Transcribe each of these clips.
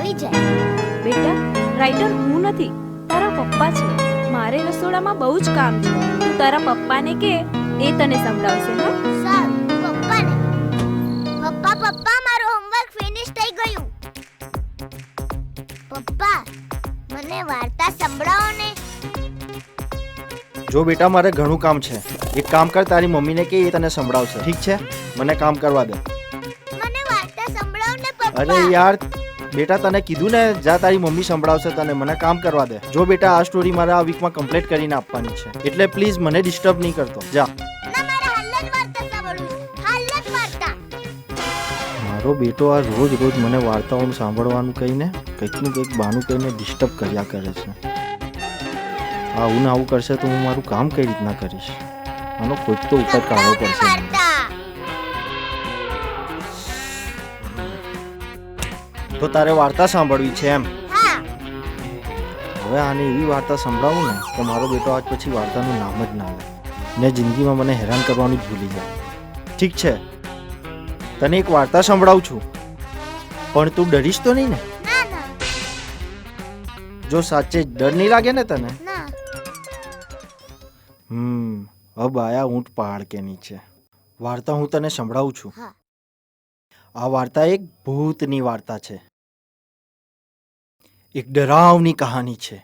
આવી જાય. બેટા, રાઇટર હું નથી, તારા પપ્પા છે. મારે રસોડામાં બહુ જ કામ છે. તું તારા પપ્પાને કે, એ તને સંભળાવશે. હા, સારું. પપ્પાને. પપ્પા મારું હોમવર્ક ફિનિશ થઈ ગયું. પપ્પા, મને વાર્તા સંભળાવો ને. જો બેટા, મારે ઘણું કામ છે. એક કામ કર, તારી મમ્મીને કે, એ તને સંભળાવશે. ઠીક છે, મને કામ કરવા દે. મને વાર્તા સંભળાવો ને પપ્પા. અરે યાર બેટા, તને કીધું ને, જા તારી મમ્મી સંભળાવશે તને. મને કામ કરવા દે. જો બેટા, આ સ્ટોરી મારે આ વીકમાં કમ્પ્લીટ કરીને આપવાની છે, એટલે પ્લીઝ મને ડિસ્ટર્બ નહીં કરતો. જા. ના, મારે હાલ જ વાર્તા સાંભળવી છે. હાલ જ વાર્તા. મારો બેટો આ રોજ રોજ મને વાર્તાઓનું સાંભળવાનું કહીને કંઈકનું કંઈક બહાનું કહીને ડિસ્ટર્બ કર્યા કરે છે. આવું ને આવું કરશે તો હું મારું કામ કઈ રીતના કરીશ? આનો કોઈ તો ઉપાય કાઢવો પડશે. વાર્તા. તો તારે વાર્તા સાંભળવી છે એમ? હા. હવે આને એવી વાર્તા સંભળાવું ને કે મારો બેટો આજ પછી વાર્તાનું નામ જ ના લે ને જિંદગીમાં મને હેરાન કરવાનું જ ભૂલી જાય. ઠીક છે, તને એક વાર્તા સંભળાવું છું, પણ તું ડરીશ તો નહીં ને? ના ના જો સાચે જ ડર નહીં લાગે ને તને? ના. અબ આયા ઊંટ પહાડ કે નીચે. વાર્તા હું તને સંભળાવું છું. હા. આ વાર્તા એક ભૂતની વાર્તા છે. એક ડરાવની કહાની છે.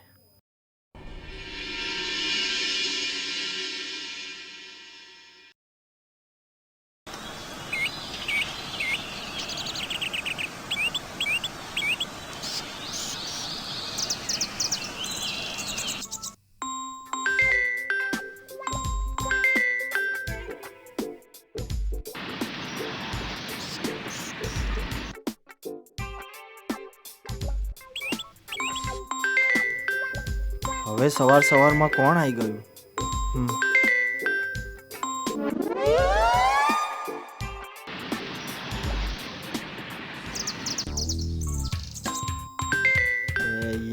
હવે સવાર સવારમાં કોણ આવી ગયું?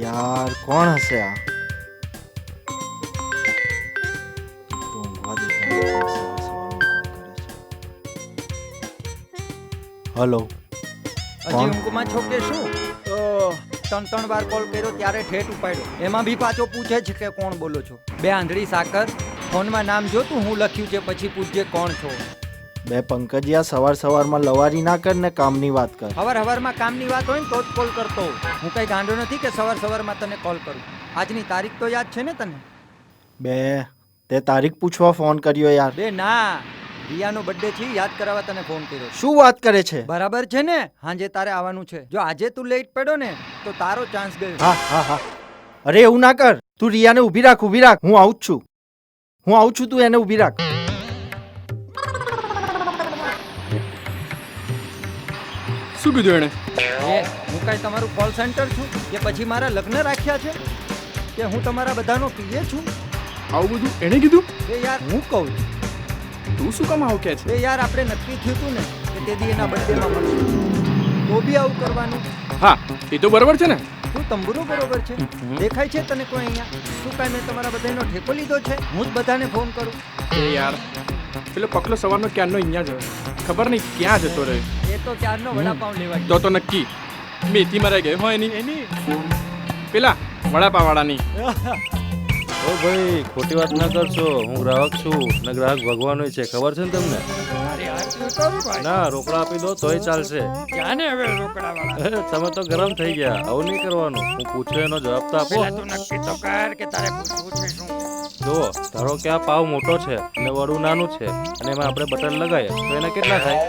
યાર, કોણ હશે આ? હેલો, હજી ઊંઘમાં છો કે શું? ત્રણ વાર કોલ કર્યો ત્યારે ઠેઠ ઉપાડ્યો. એમાં બી પાછો પૂછે છે કે કોણ બોલો છો. બે આંધળી સાકર, ફોનમાં નામ જો તું હું લખ્યું છે, પછી પૂછજે કોણ છો. બે પંકજિયા, સવાર સવારમાં લવારી ના કર ને કામની વાત કર. હવારમાં કામની વાત હોય ને તો જ કોલ કરતો. હું કઈ ગાંડો નથી કે સવારમાં તને કોલ કરું. આજની તારીખ તો યાદ છે ને તને? બે, તે તારીખ પૂછવા ફોન કર્યો યાર? બે ના, રિયાનો બર્થડે છે, યાદ કરાવવા તને ફોન કર્યો. શું વાત કરે છે? બરાબર છે ને? હાંજે તારે આવવાનું છે. જો આજે તું લેટ પડ્યો ને તો તારો ચાન્સ ગયો. હા. અરે એવું ના કર. તું રિયાને ઊભી રાખ. હું આવું છું. તું એને ઊભી રાખ. શું કીધું એને? હું કઈ તમારું કોલ સેન્ટર છું કે પછી મારા લગ્ન રાખ્યા છે કે હું તમારા બધાનો પીએ છું? આવું બધું એને કીધું? એ યાર હું કહું છું. તું શું કામ આવું કે છે? એ યાર આપણે નક્કી થયું હતું ને કે તે દી એના બર્થડેમાં મળશું, તો બી આવું કરવાનું? હા, એ તો બરાબર છે ને. તું તંબુરો બરોબર છે. દેખાય છે તને કોઈ અહીંયા? શું કાંઈ મેં તમારા બધાનો ઠેકો લીધો છે? હું જ બધાને ફોન કરું? એ યાર, પેલો પકલો સવારનો ક્યારનો અહીંયા જ ખબર નહીં ક્યાં જતો રહે. એ તો ક્યારનો વડાપાઉં લેવા ગયો. તો નક્કી મેથીમાં રહી ગયો હોય એની પેલા વડાપાવાળાની. ઓ ભાઈ, ખોટી વાત ના કરશો. હું ગ્રાહક છું ને ગ્રાહક ભગવાન હોય છે, ખબર છે ને તમને? ના, રોકડા આપી દો તોય ચાલશે. તમે તો ગરમ થઈ ગયા. આવું નહીં કરવાનું. હું પૂછું એનો જવાબ તો આપો. જુઓ, ધારો કે આ પાવ મોટો છે અને વડું નાનું છે અને એમાં આપણે બટર લગાવીએ તો એને કેટલા થાય?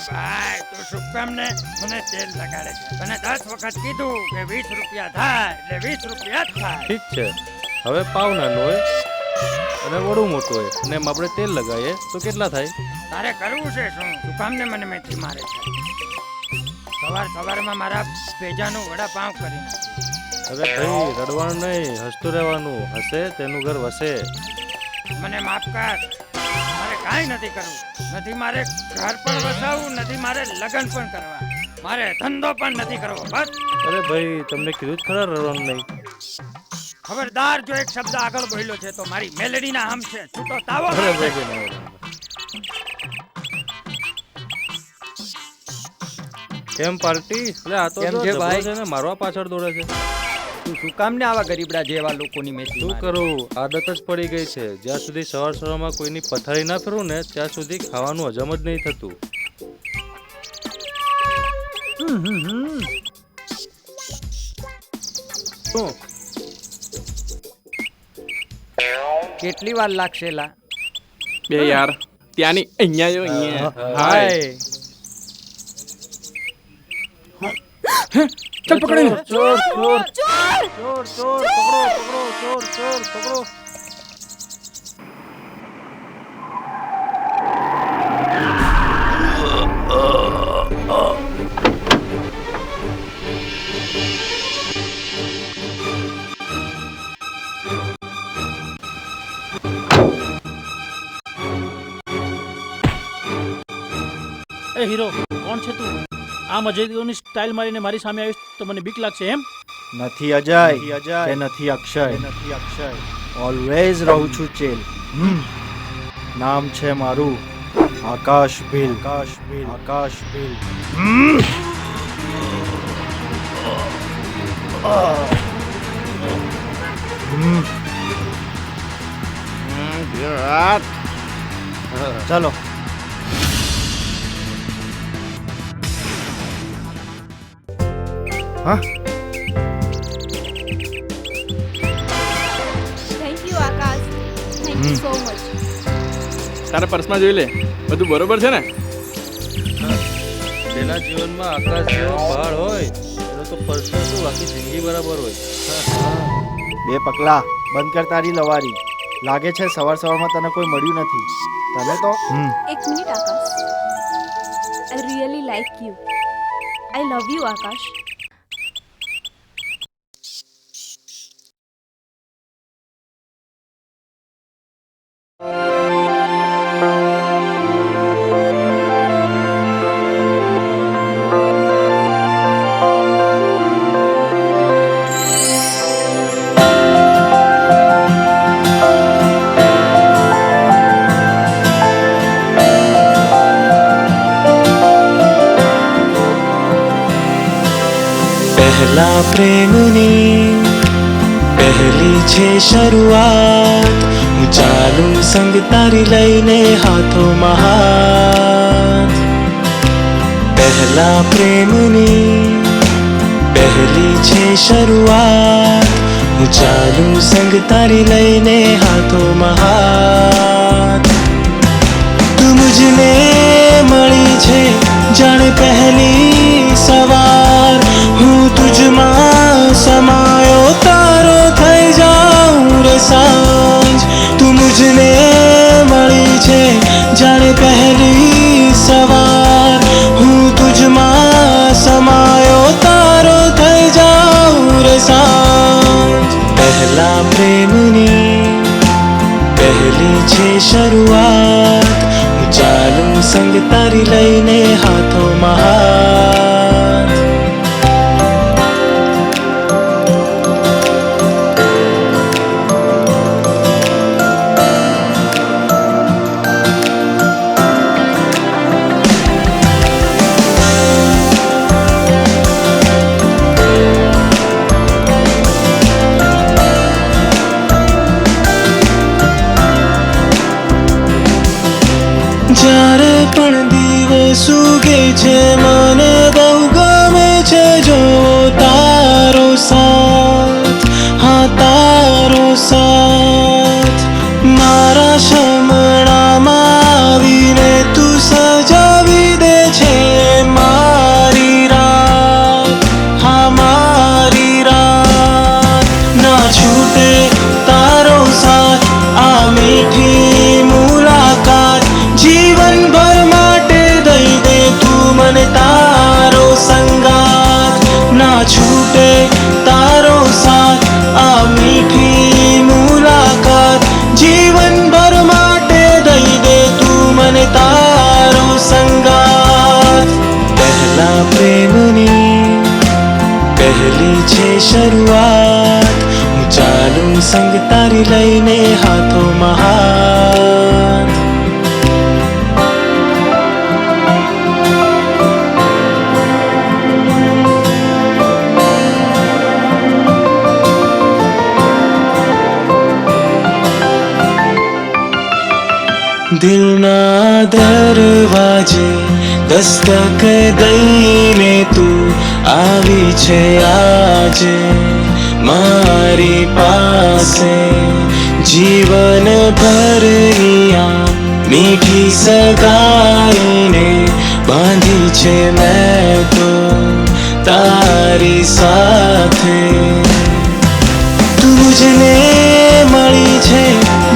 ભાઈ, તું શું કામ ને મને તેલ લગાડે છે? તને 10 વખત કીધું કે 20 રૂપિયા થાય એટલે 20 રૂપિયા જ થાય. ઠીક છે, હવે પાવ નાનો હોય અને વડું મોટું હોય અને એમાં આપણે તેલ લગાવીએ તો કેટલા થાય? તારે કરવું છે શું? તું કામ ને મને મેથી મારે છે? સવારમાં મારા ભેજાનું વડાપાઉં કરી નાખ્યું. અરે ભાઈ, રડવાનું નહીં, હસતું રહેવાનું. હસે તેનું ઘર વસે. મને માફ કર. મારે કાંઈ નથી કરવું. નથી મારે ઘર પણ વસાવવું, નથી મારે લગ્ન પણ કરવા, મારે ધંધો પણ નથી કરવો. બસ. અરે ભાઈ, તમને કીધું જ ખરા રડવાનું નહીં. ખબરદાર, જો એક શબ્દ આગળ બોલ્યો છે તો મારી મેલેડીના આમ છે છૂટો તાવો. અરે ભાઈ, કેમ પાર્ટી? એટલે આ તો કેમ જો છે જબરો ભાઈ? છે ને મારવા પાછળ દોડે છે. તું શું કામ ને આવા ગરીબડા જેવા લોકોની મેથી શું મારે? કરું, આદત જ પડી ગઈ છે. જ્યાં સુધી સવારમાં કોઈની પથારી ના ફેરવું ને ત્યાં સુધી ખાવાનું હજમ જ નહીં થતું. શું? કેટલી વાર લાગશે લા? બે યાર ત્યાંની અહીંયા જો અહીંયા હાય ચાલ પકડી લે. ચોર ચોર ચોર ચોર ચોર પકડો પકડો ચોર ચોર પકડો. એ હીરો કોણ છે તું? આમ અજય દેવની સ્ટાઇલ મારીને મારી સામે આવીશ તો મને બીક લાગશે એમ? નથી અજય કે નથી અક્ષય, ઓલવેઝ રહું છું ચેલ. નામ છે મારું આકાશ ભીલ. આકાશ ભીલ. ચલો. હા, thank you Akash, thank you so much. તારા પર્સમાં જોઈ લે, બધું બરોબર છે ને? જેના જીવનમાં આકાશ જેવો પહાડ હોય એનો તો પર્સનલ શું આખી જિંદગી બરાબર હોય. બે પગલા બંધ કર તારી લવારી. લાગે છે સવારમાં તને કોઈ મળ્યું નથી. તને તો એક minute Akash, I really like you. I love you Akash. પહેલા પ્રેમની પહેલી છે શરૂઆત, હું ચાલું સંગ તારી લઈને હાથોમાં હાથ. પહેલા પ્રેમની પહેલી છે શરૂઆત, હું ચાલું સંગ તારી લઈને હાથોમાં હાથ. તું મુझને મળી છે જાણે પહેલી સવાર, હું તુજમાં સમાયો તારો થઈ જાઉં રે સાંજ. તું મુझને મળી છે જાણે પહેલી સવાર, હું તુજમાં સમાયો તારો થઈ જાઉં રે સાંજ. પહેલા પ્રેમની પહેલી છે શરૂઆત, હું ચાલું સંગ તારી લઈને હાથોમાં હાથ. જ્યારે પણ દિવસ ઉગે છે મને બહુ ગમે છે જો તારો સાથ, હા તારો સાથ. મારા શમણામાં આવીને તું સજાવી દે છે મારી રાત, હા મારી રાત. ના છૂટે તારો સાથ, આ મીઠી મુલાકાત જીવનભર માટે દઈ દે તું મને તારો સંગાત. ના છૂટે તારો સાથ, આ મીઠી મુલાકાત જીવનભર માટે દઈ દે તું મને તારો સંગાત. પહેલા પ્રેમની પહેલી છે શરૂઆત, હું ચાલું સંગ તારી લઈને હાથોમાં હાથ. દિલના દરવાજે દસ્તક દઈને તું આવી છે આજે મારી પાસે જીવન ભરની આ મીઠી સગાઈને બાંધી છે મેં તો તારી સાથે તુજને મળી છે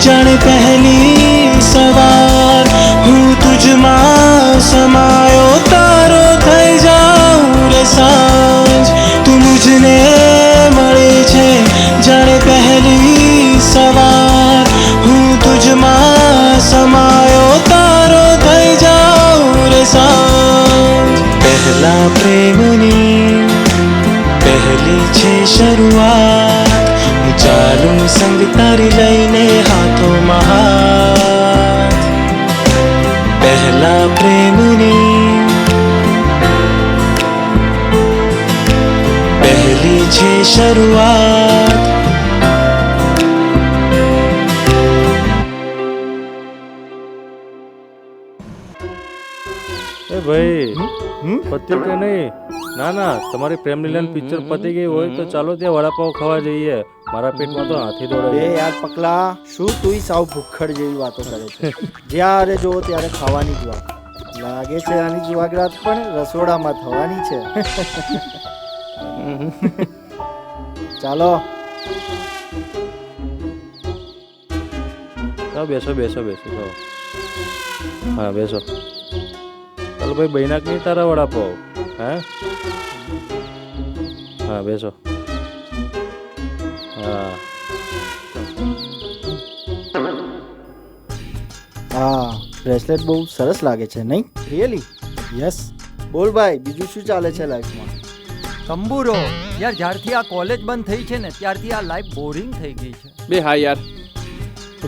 જાણે પહેલી સવાર હું તુજમાં સમાયો તારો થઈ જાઉં રે સાંજ તું મુજને મળી છે જાણે પહેલી સવાર હું તુજમાં સમાયો તારો થઈ જાઉં રે સાંજ પહેલા પ્રેમની પહેલી છે શરૂઆત હું ચાલું સંગ તારી લઈને હાથોમાં હાથ પહેલા પ્રેમની પહેલી છે શરૂઆત એ ભાઈ હમ? પત્યું કે નહીં? ના ના, તમારી પ્રેમ લીલા પિક્ચર પતી ગઈ હોય તો ચાલો ત્યાં વડાપાવ ખાવા જઈએ. મારા પેટમાં તો હાથી દોડે બે છે. યાર પકલા, શું તું સાવ ભૂખડ જેવી વાતો કરે છે? જ્યારે જો ત્યારે ખાવાની જ વાત. લાગે છે આની જુવાગરાત પણ રસોડામાં થવાની છે. ચાલો. હા બેસો બેસો બેસો ચાલો. હા બેસો. ચાલો ભાઈ, બૈનાક નહીં તારા વડાપાવ? હા હા બેસો. હા હા, બ્રેસલેટ બહુ સરસ લાગે છે નહીં? રિયલી? યસ. બોલ ભાઈ, બીજું શું ચાલે છે લાઈફમાં? તંબુરો યાર, જ્યારથી આ કોલેજ બંધ થઈ છે ને ત્યારથી આ લાઈફ બોરિંગ થઈ ગઈ છે. બે હા યાર,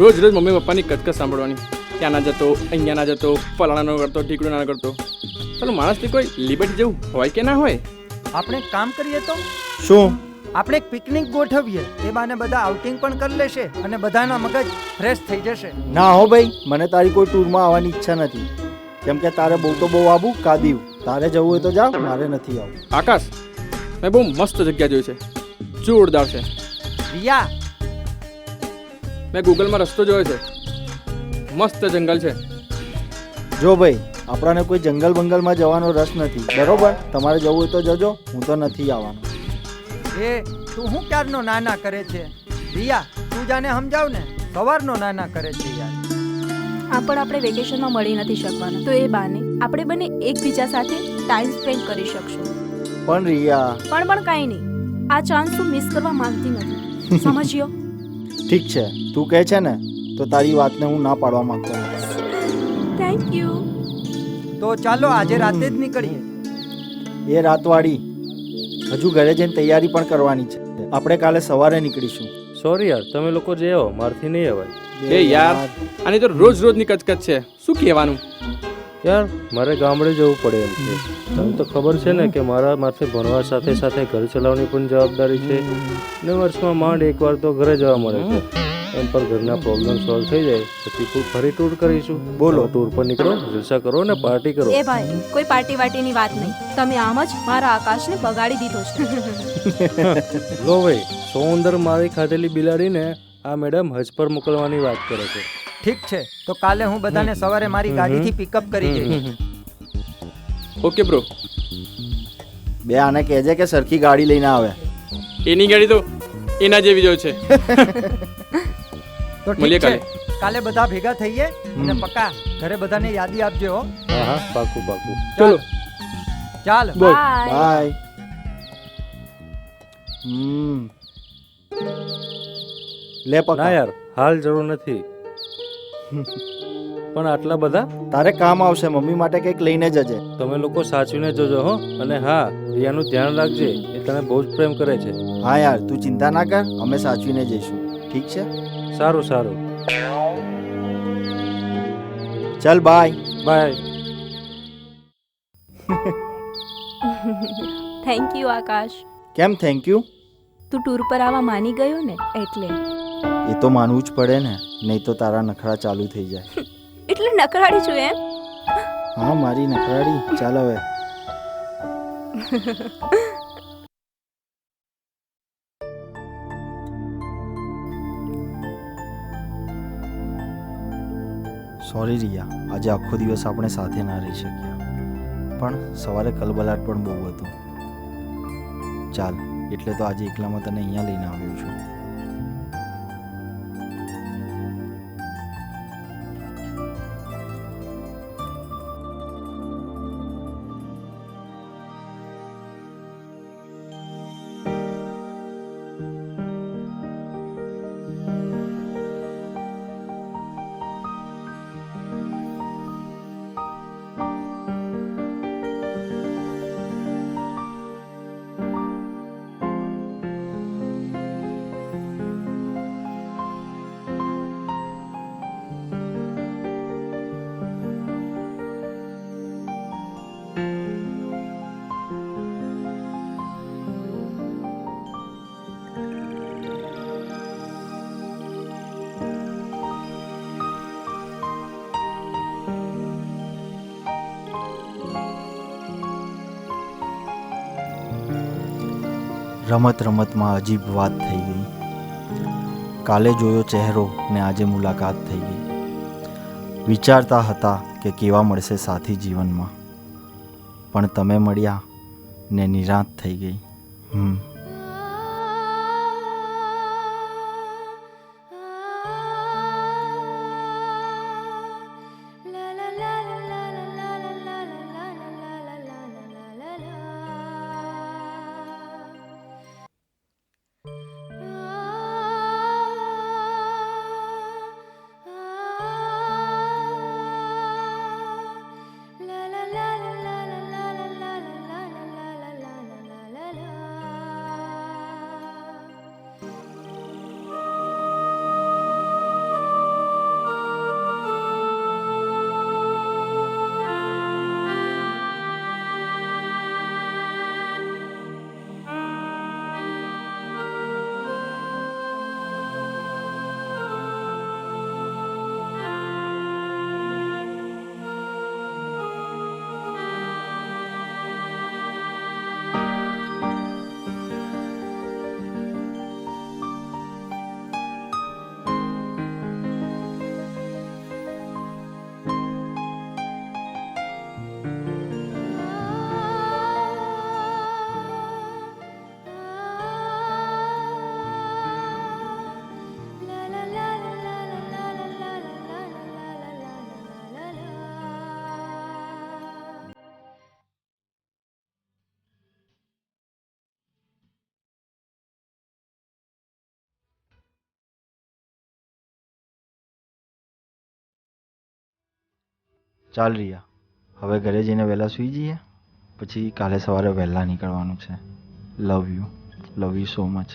રોજ રોજ મમ્મી પપ્પાની કચકચ સાંભળવાની. ત્યાં ના જતો, અહીંયા ના જતો, ફલાણા ન કરતો, ઠીકડું ના કરતો. ચાલો, માણસની કોઈ લિબર્ટી જેવું હોય કે ના હોય? આપણે એક કામ કરીએ તો શું? આપણે એક પિકનિક ગોઠવીએ. એ બાને બધા આઉટિંગ પણ કરી લેશે અને બધાના મગજ ફ્રેશ થઈ જશે. ના હો ભાઈ, મને તારી કોઈ ટૂરમાં આવવાની ઈચ્છા નથી. કેમ કે તારે બહુ તો બહુ આવું કાદીવ. તારે જવું હોય તો જા, મારે નથી આવું. આકાશ, મેં બહુ મસ્ત જગ્યા જોઈ છે, જોરદાર છે. રિયા, મેં ગૂગલમાં રસ્તો જોયો છે, મસ્ત જંગલ છે. જો ભાઈ, આપણાને કોઈ જંગલ બંગલમાં જવાનો રસ નથી, બરોબર? તમારે જવું હોય તો જજો, હું તો નથી આવવાનો. એ તું શું ક્યારનો નાના કરે છે? રિયા, તું જાને સમજાવ ને. સવારનો નાના કરે છે યાર. આ પણ આપણે વેકેશનમાં મળી નથી શકવાના, તો એ બાને આપણે બંને એકબીજા સાથે ટાઈમ સ્પેન્ડ કરી શકશું. પણ રિયા, પણ કાંઈ નહીં, આ ચાન્સ તું મિસ કરવા માંગતી નથી, સમજ્યો? ઠીક છે, તું કહે છે ને તો તારી વાતને હું ના પાડવા માંગતો નથી. Thank you. તો ચાલો આજે રાતે જ નીકળીએ. એ રાતવાળી હજુ ઘરે જઈને તૈયારી પણ કરવાની છે. આપણે કાલે સવારે નીકળીશું. સોરી યાર, તમે લોકો જે આવો મારથી નહીં અવાય. એ યાર, આની તો રોજ રોજની કચકચ છે, શું કહેવાનું? યાર મારે ગામડે જવું પડે એમ છે. તમને તો ખબર છે ને કે મારા માથે ભણવા સાથે સાથે ઘર ચલાવવાની પણ જવાબદારી છે ને વર્ષમાં માંડ એકવાર તો ઘરે જવા મળે છે. એમ પર ઘરના પ્રોબ્લેમ સોલ્વ થઈ જાય પછી ફરી ટૂર કરીશું. બોલો, ટૂર પર નીકળો, જલસા કરો ને પાર્ટી કરો. એ ભાઈ, કોઈ પાર્ટી વાર્ટીની વાત નહીં. તમે આમ જ મારા આકાશને બગાડી દીધો છે. લો ભાઈ, 100 અંદર મારી ખાધેલી બિલાડીને આ મેડમ હજ પર મોકલવાની વાત કરે છે. ઠીક છે, તો કાલે હું બધાને સવારે મારી ગાડીથી પિકઅપ કરી જઈશ. Okay bro. બે આને કહેજે કે સરખી ગાડી લઈને આવે. એની ગાડી તો એના જેવી જ હોય છે. તો મળીએ ઠીક છે, કાલે બધા ભેગા થઈએ અને પક્કા ઘરે બધાને યાદી આપજો હો. હા હા, પાકું પાકું. ચલો. ચાલ. બાય. બાય. લે ના પકા, યાર, હાલ જરૂર નથી. પણ આટલા બધા તારે કામ આવશે. મમ્મી માટે કંઈક લઈને જજે. તમે લોકો સાચવીને જોજો હો. અને હા, રિયાનું ધ્યાન રાખજે, એ તને બહુ જ પ્રેમ કરે છે. હા યાર, તું ચિંતા ના કર, અમે સાચવીને જઈશું. ઠીક છે? સારું સારું, ચાલ બાય. બાય. થેન્ક યુ આકાશ. કેમ થેન્ક યુ? તું ટૂર પર આવવા માની ગયો ને એટલે. એ તો માનવું જ પડે ને, નહીં તો તારા નખરા ચાલુ થઈ જાય. એટલે નકરાડી છું એમ? હા મારી નખરાડી, ચાલ હવે. સોરી રિયા, આજે આખો દિવસ આપણે સાથે ના રહી શક્યા, પણ સવારે કલબલાટ પણ બહુ હતું. ચાલ, એટલે તો આજે એકલામાં તને અહીંયા લઈને આવ્યો છું. રમત રમતમાં અજીબ વાત થઈ ગઈ. કાલે જોયો ચહેરો ને આજે મુલાકાત થઈ ગઈ. વિચારતા હતા કે કેવા મળશે સાથી જીવનમાં, પણ તમે મળ્યા ને નિરાંત થઈ ગઈ. ચાલ રિયા, હવે ઘરે જઈને વહેલા સૂઈ જઈએ, પછી કાલે સવારે વહેલા નીકળવાનું છે. Love you so much.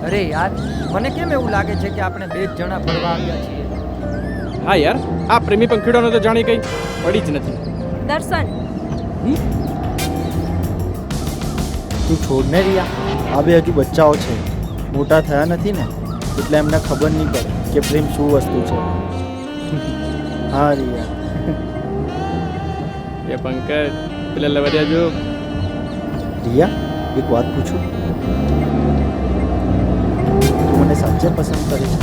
અરે યાર, મને કેમ એવું લાગે છે કે આપણે બે જ જણા ફરવા આવ્યા છીએ? હા યાર, આ પ્રેમી પંખીડોનો તો જાણી કઈ પડી જ નથી. દર્શન, તું છોડ ને રિયા, આ બે હજુ બચ્ચાઓ છે, મોટા થયા નથી ને, એટલે એમને ખબર નહીં પડે કે પ્રેમ શું વસ્તુ છે. હા રિયા. એ પંકજ, પેલા લવરિયા જો. રિયા, એક વાત પૂછું? તું મને સાચે પસંદ કરે છે?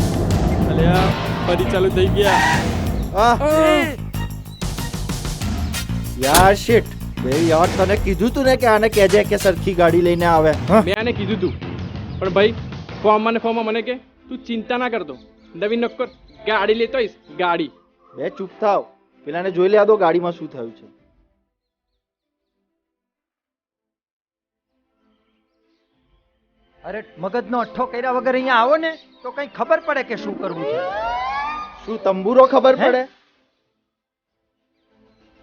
અલ્યા, ફરી ચાલુ થઈ ગયા. યાર શિટ, બે યાર તને કીધું તું ને કે આને કહેજે કે સરખી ગાડી લઈને આવે હા મેં આને કીધું તું પણ ભાઈ ફોર્મમાં મને કે તું ચિંતા ના કરતો નવીન નક્કર ગાડી લેતો આવીશ ગાડી. બે ચૂપ થાવ, પેલાને જોઈ લે દો ગાડીમાં શું થયું છે. અરે મગજનો અઠ્ઠો કર્યા વગર અહીંયા આવો ને તો કઈ ખબર પડે કે શું કરવું છે. શું તંબુરો ખબર પડે?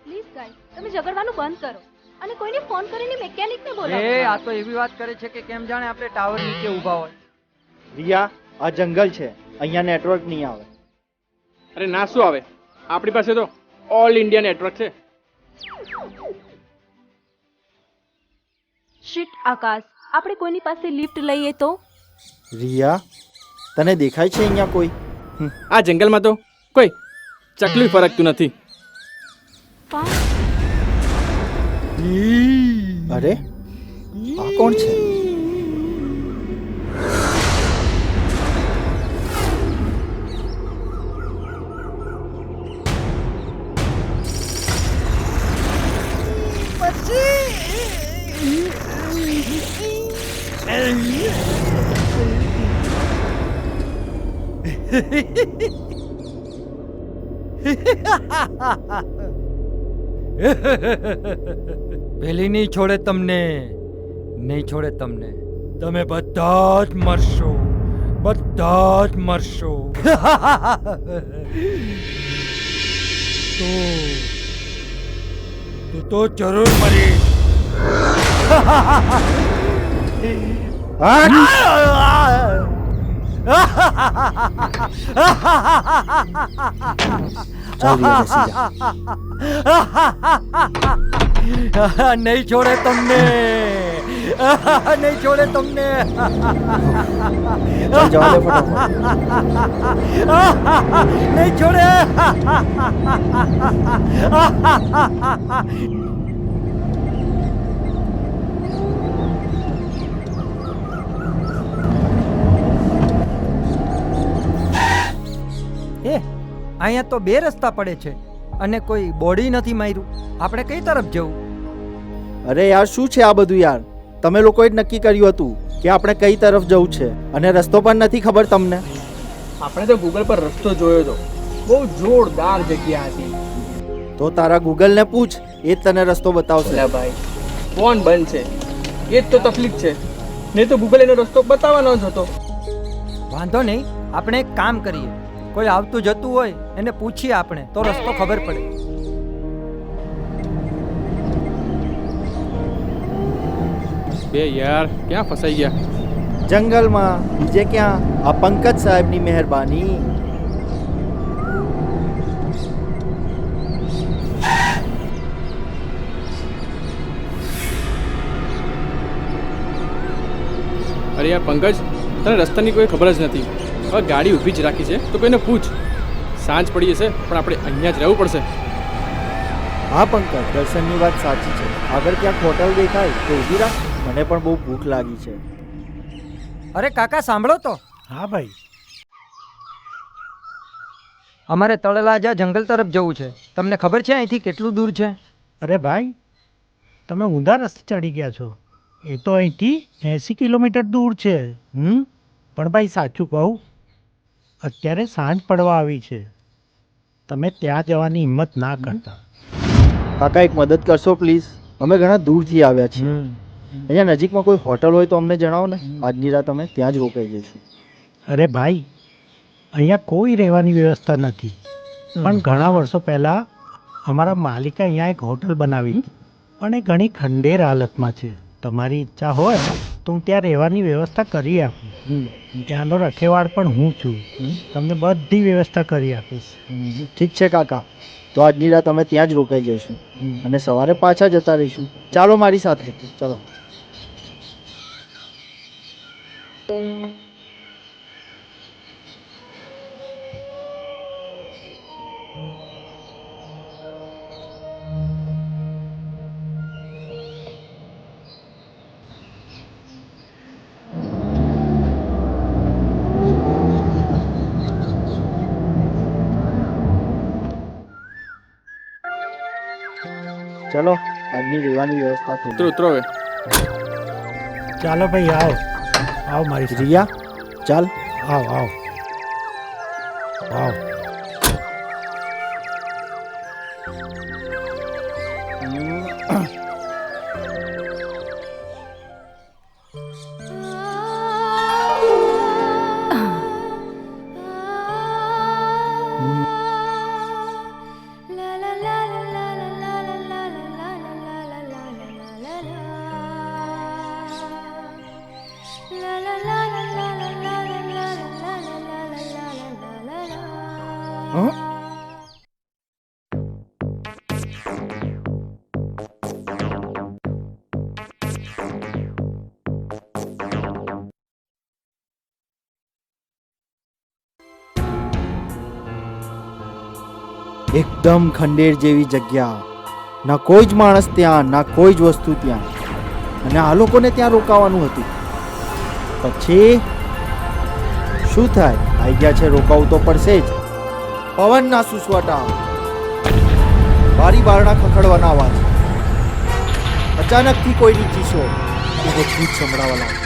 પ્લીઝ ગાઈસ, તમે ઝઘડવાનું બંધ કરો અને કોઈને ફોન કરીને મેકેનિકને બોલાવો. એ આ તો એવી વાત કરે છે કે કેમ જાણે આપણે ટાવર નીચે ઊભા હોય. રિયા, આ જંગલ છે, અહીંયા નેટવર્ક નહીં આવે. અરે ના શું આવે, આપણી પાસે તો ઓલ ઇન્ડિયા નેટવર્ક છે. શિટ આકાશ, આપણે કોઈની પાસે લિફ્ટ લઈએ તો? રિયા, તને દેખાય છે અહીંયા કોઈ? આ જંગલમાં તો કોઈ ચકલી ફરકતું નથી. અરે આ કોણ છે? પેલી નહીં છોડે તમને, નહીં છોડે તમને. તમે બધા જ મરશો, બધા જ મરશો. તો જરૂર મરીશ. નહીં છોડે તમને, નહીં છોડે તમને. નહીં છોડે. અહીંયા તો બે રસ્તા પડે છે અને કોઈ બોડી નથી માર્યું. આપણે કઈ તરફ જવું? અરે યાર શું છે આ બધું યાર? તમે લોકોએ જ નક્કી કર્યું હતું કે આપણે કઈ તરફ જવું છે અને રસ્તો પણ નથી ખબર તમને. આપણે તો ગૂગલ પર રસ્તો જોયો હતો, બહુ જોરદાર જગ્યા હતી. તો તારા ગૂગલને પૂછ, એ જ તને રસ્તો બતાવશે. લે ભાઈ, ફોન બંધ છે, એ જ તો તકલીફ છે. નહીં તો ગૂગલ એનો રસ્તો બતાવવાનો જ હતો. વાંધો નહીં, આપણે એક કામ કરીએ, કોઈ આવતું જતું હોય એને પૂછીએ આપણે, તો રસ્તો ખબર પડે. બે યાર ક્યાં ફસાઈ ગયા? જંગલમાં, બીજે ક્યાં? આ પંકજ સાહેબની મહેરબાની. અરે યાર પંકજ, તને રસ્તાની કોઈ ખબર જ નથી. હવે ગાડી ઊભી જ રાખી છે તો કોઈને પૂછ. સાંજ પડી હશે પણ આપણે અહીંયા જ રહેવું પડશે. હા પંકજ, દર્શનની વાત સાચી છે. આગળ ક્યાંક હોટલ દેખાય તો ઊભી રાખ, મને પણ બહુ ભૂખ લાગી છે. અરે કાકા સાંભળો તો. હા ભાઈ. અમારે તળેલાજા જંગલ તરફ જવું છે. તમને ખબર છે અહીંથી કેટલું દૂર છે? અરે ભાઈ, તમે ઊંધા રસ્તે ચડી ગયા છો. એ તો અહીંથી 80 કિલોમીટર દૂર છે. પણ ભાઈ સાચું કહું, અત્યારે સાંજ પડવા આવી છે. તમે ત્યાં જવાની હિંમત ના કરતા. કાકા એક મદદ કરશો પ્લીઝ? અમે ઘણા દૂરથી આવ્યા છીએ. અહીંયા નજીકમાં કોઈ હોટલ હોય તો અમને જણાવો ને. આજની રાત અમે ત્યાં જ રોકાઈ જઈશું. અરે ભાઈ, અહીંયા કોઈ રહેવાની વ્યવસ્થા નથી. પણ ઘણા વર્ષો પહેલાં અમારા માલિકે અહીંયા એક હોટલ બનાવી, પણ એ ઘણી ખંડેર હાલતમાં છે. તમારી ઈચ્છા હોય તો હું ત્યાં રહેવાની વ્યવસ્થા કરી આપું. ત્યાંનો રખેવાળ પણ હું છું. તમને બધી વ્યવસ્થા કરી આપીશ. ઠીક છે કાકા, તો આજની રાત અમે ત્યાં જ રોકાઈ જઈશું અને સવારે પાછા જતા રહીશું. ચાલો મારી સાથે, ચલો. ચલો આજની રહેવાની વ્યવસ્થા થઈ ઉતરો ઉતરો હવે. ચાલો ભાઈ આવો આવો મારી સાથે. રિયા ચાલ. આવો આવો આવો. એકદમ ખંડેર જેવી જગ્યા, ના કોઈ જ માણસ ત્યાં, ના કોઈ જ વસ્તુ ત્યાં, અને આ લોકોને ત્યાં રોકાવાનું હતું. પછી શું થાય? આઈ ગયા છે, રોકાવું તો પડશે જ. પવનના સુસવાટા, બારી બારણા ખખડવાના અવાજ, અચાનકથી કોઈની ચીસો એ બધું જ સંભળાવા લાગે.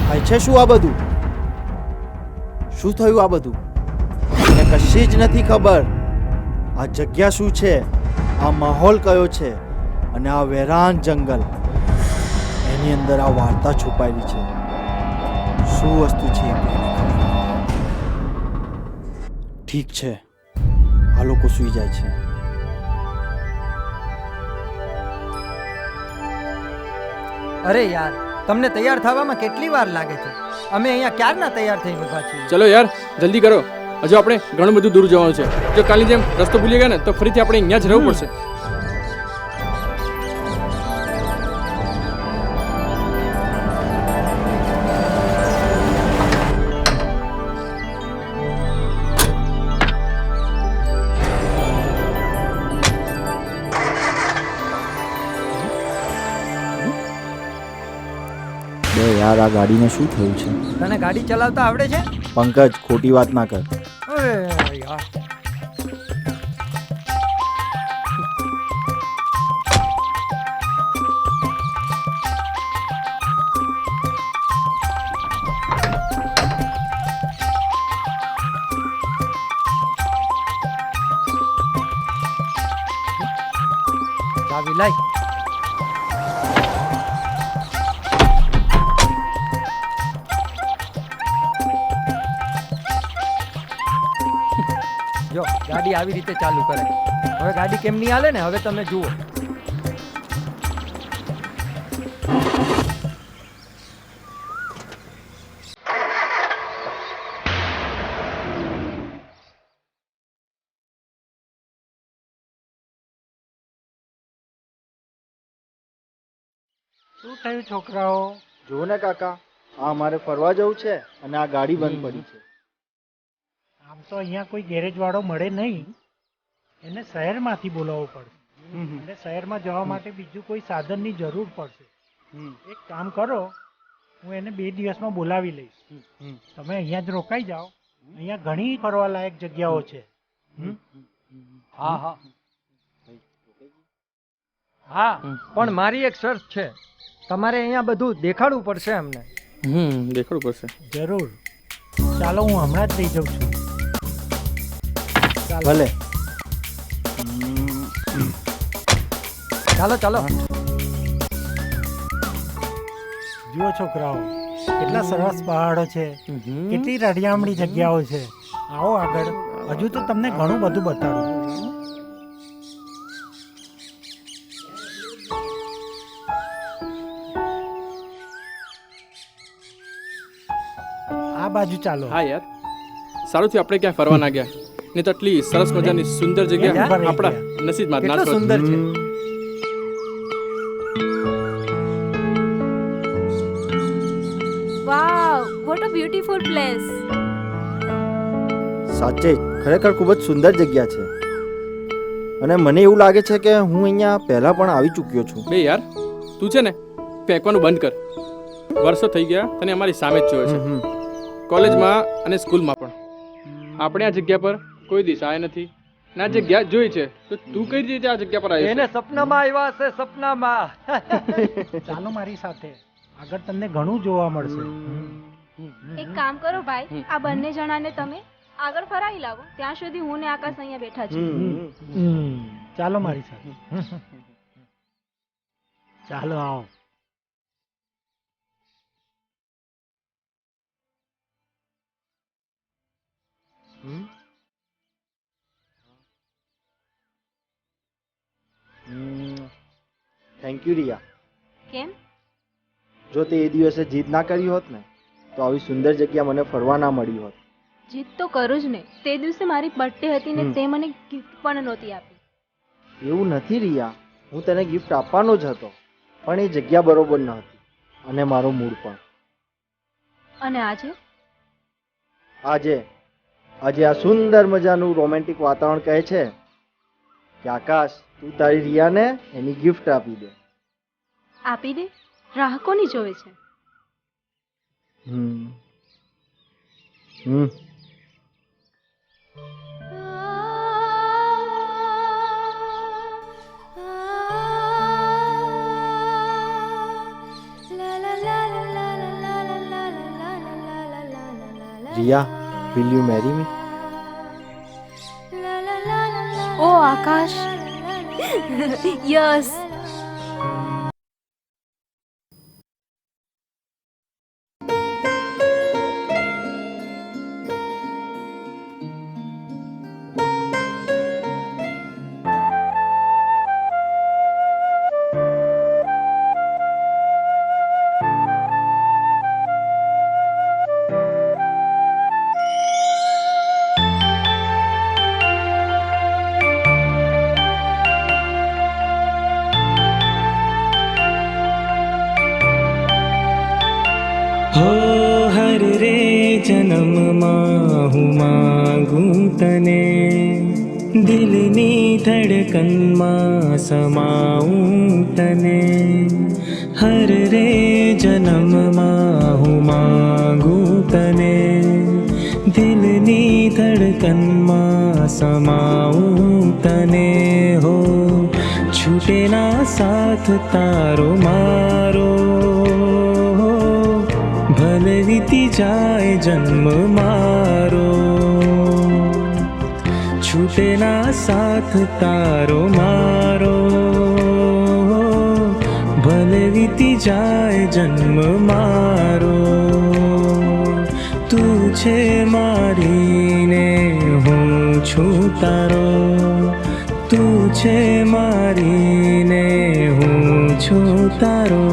થાય છે શું આ બધું? શું થયું આ બધું? મને કશી જ નથી ખબર. આ જગ્યા શું છે, આ માહોલ કયો છે, અને આ વેરાન જંગલ, એની અંદર આ વાર્તા છુપાયેલી છે. શું વસ્તુ છે એ કોઈને ખબર નથી. ઠીક છે, આ લોકો સૂઈ જાય છે. અરે યાર, તમને તૈયાર થવામાં કેટલી વાર લાગે છે? અમે અહીંયા ક્યારના તૈયાર થઈને ઊભા છીએ. ચલો યાર જલ્દી કરો, હજુ આપણે ઘણું બધું દૂર જવાનું છે. જો કાલની જેમ રસ્તો ભૂલી ગયા ને તો ફરીથી આપણે અહીંયા જ રહેવું પડશે. બે યાર, આ ગાડીને શું થયું છે? તને ગાડી ચલાવતા આવડે છે? પંકજ, ખોટી વાત ના કર. અરે યાર, ચાવી લાય. જો ગાડી આવી રીતે ચાલુ કરે. હવે ગાડી કેમ નહીં હાલે ને, હવે તમે જુઓ. શું થયું છોકરાઓ? જુઓ ને કાકા, આ અમારે ફરવા જવું છે અને આ ગાડી બંધ પડી છે. આમ તો અહીંયા કોઈ ગેરેજ વાળો મળે નહીં, એને શહેરમાંથી બોલાવવો પડશે, અને શહેરમાં જવા માટે બીજું કોઈ સાધનની જરૂર પડશે. એક કામ કરો, હું એને 2 દિવસમાં બોલાવી લઈશ. તમે અહીંયા જ રોકાઈ જાઓ, અહીંયા ઘણી ફરવાલાયક જગ્યાઓ છે. હા હા હા, પણ મારી એક શરત છે. તમારે અહીંયા બધું દેખાડવું પડશે અમને. દેખાડવું પડશે. જરૂર. ચાલો, હું હમણાં જ લઈ જાઉં છું. ભલે. ચાલો ચાલો. જુઓ છોકરાઓ, કેટલા સરસ પહાડો છે, કેટલી રળિયામણી જગ્યાઓ છે. આવો આગળ, હજુ તો તમને ઘણું બધું બતાડું. આ બાજુ ચાલો. હા યાર, સારું થયું આપણે ક્યાં ફરવા ના ગયા, નહીં તો આટલી સરસ મજાની સુંદર જગ્યા આપણા નસીબમાં જ ના કેટલું હોત. સુંદર છે. વાવ, વોટ અ બ્યુટીફુલ પ્લેસ. સાચે જ, ખરેખર ખૂબ જ સુંદર જગ્યા છે. અને મને એવું લાગે છે કે હું અહીંયા પહેલા પણ આવી ચૂક્યો છું. બે યાર, તું છે ને ફેંકવાનું બંધ કર. વર્ષો થઈ ગયા તને અમારી સામે જ જોયો છે, કોલેજમાં અને સ્કૂલમાં પણ. આપણે આ જગ્યા પર કોઈ દિવસ આવ્યા નથી, ના જગ્યા જોઈ છે તો તું કઈ રીતે આ જગ્યા પર આવ્યો એને છે? સપનામાં આવ્યા હશે, સપનામાં. ચાલો મારી સાથે, આગળ તમને ઘણું જોવા મળશે. એક કામ કરો ભાઈ, આ બંને જણાને તમે આગળ ફરાવી લાવો, ત્યાં સુધી હું ને આકાશ અહીંયા બેઠા છે. ચાલો મારી સાથે. ચાલો આવો. Thank you Riya. કેમ? જો તે એ દિવસે જીદ ના કરી હોત ને તો આવી સુંદર જગ્યા મને ફરવા ના મળી હોત. જીત તો કરું જ ને. તે દિવસે મારી બર્થડે હતી ને હમ. તે મને ગિફ્ટ પણ નહોતી આપી. એવું નથી રિયા, હું તને ગિફ્ટ આપવાનો જ હતો, પણ એ જગ્યા બરોબર ન હતી અને મારો મૂડ પણ. અને આજે આજે આ સુંદર મજાનું રોમેન્ટિક વાતાવરણ કહે છે કે આકાશ, તું તારી રિયાને એની ગિફ્ટ આપી દે. આપી દે? રાહ કોની જોવે છે? હમ હમ Riya, will you marry me? ઓ આકાશ, યસ. हो हर रे जन्म હું માંગું તને, દિલની ધડકનમાં સમાવું તને. હર રે જન્મમાં હું માંગું તને, દિલની ધડકનમાં સમાવું તને. હો છૂટે ના સાથ તારો મારો, ભલે વીતી જાય જન્મ મારો. છૂટે ના સાથ તારો મારો, ભલે વીતી જાય જન્મ મારો. તું છે મારી ને હું છું તારો, તું છે મારી ને હું છું તારો.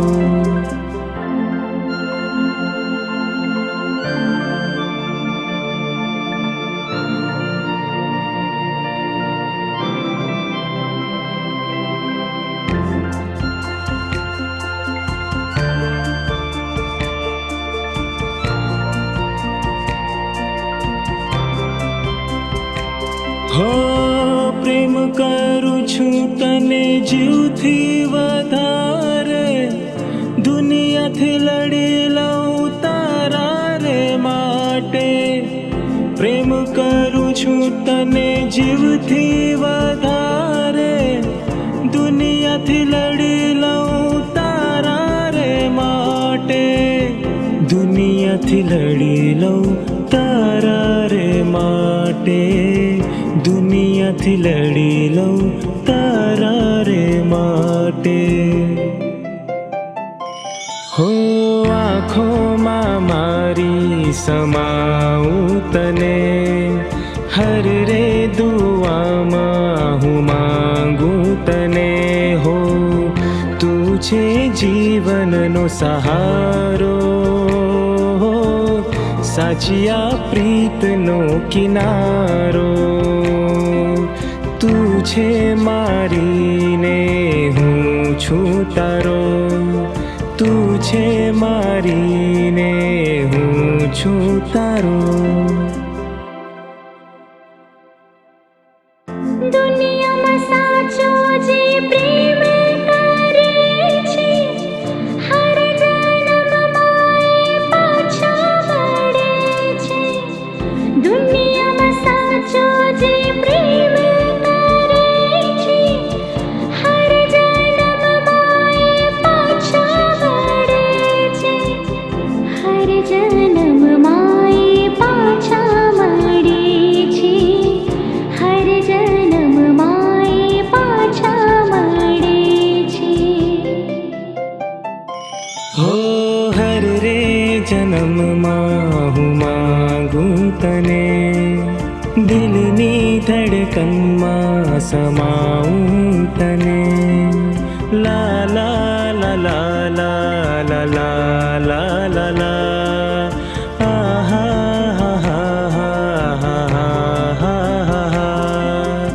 હો પ્રેમ કરું છું તને જીવથી વધારે, દુનિયાથી લડી લઉં તારા રે માટે. પ્રેમ કરું છું તને જીવથી વધારે, દુનિયાથી લડી લઉં તારા રે માટે. દુનિયાથી લડી લઉં તારા રે માટે, દુનિયાથી લડી લઉં તારા રે માટે. હો આંખોમાં મારી સમાવું તને, હર રે દુઆમાં હું માંગું તને. હો તું છે જીવનનો સહારો, સાચી આ પ્રીતનો કિનારો. તું છે મારી ને હું છું તારો, તું છે મારી ને હું છું તારો. દુનિયામાં સાચો જે પ્રેમ કરે છે, હર જન્મમાં એ પાછા મળે છે. દુનિયામાં સાચો જે પ્રેમ દિલની ધડકનમાં સમાઉં તને લા લા લા લા લા લા લા લા લા લા આહા હા હા હા હા હા હા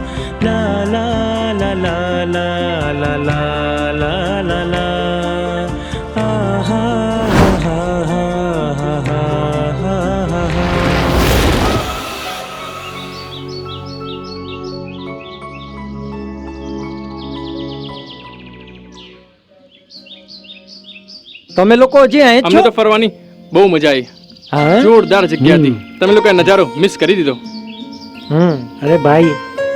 લા લા લા લા લા લા લા લા લા લા આહા હા હા હા હા હા. તમે લોકો હજી અહીં જ અમને છો? તો ફરવાની બહુ મજા આવી. હા જોરદાર જગ્યા હતી. તમે લોકો નજારો મિસ કરી દીધો. અરે ભાઈ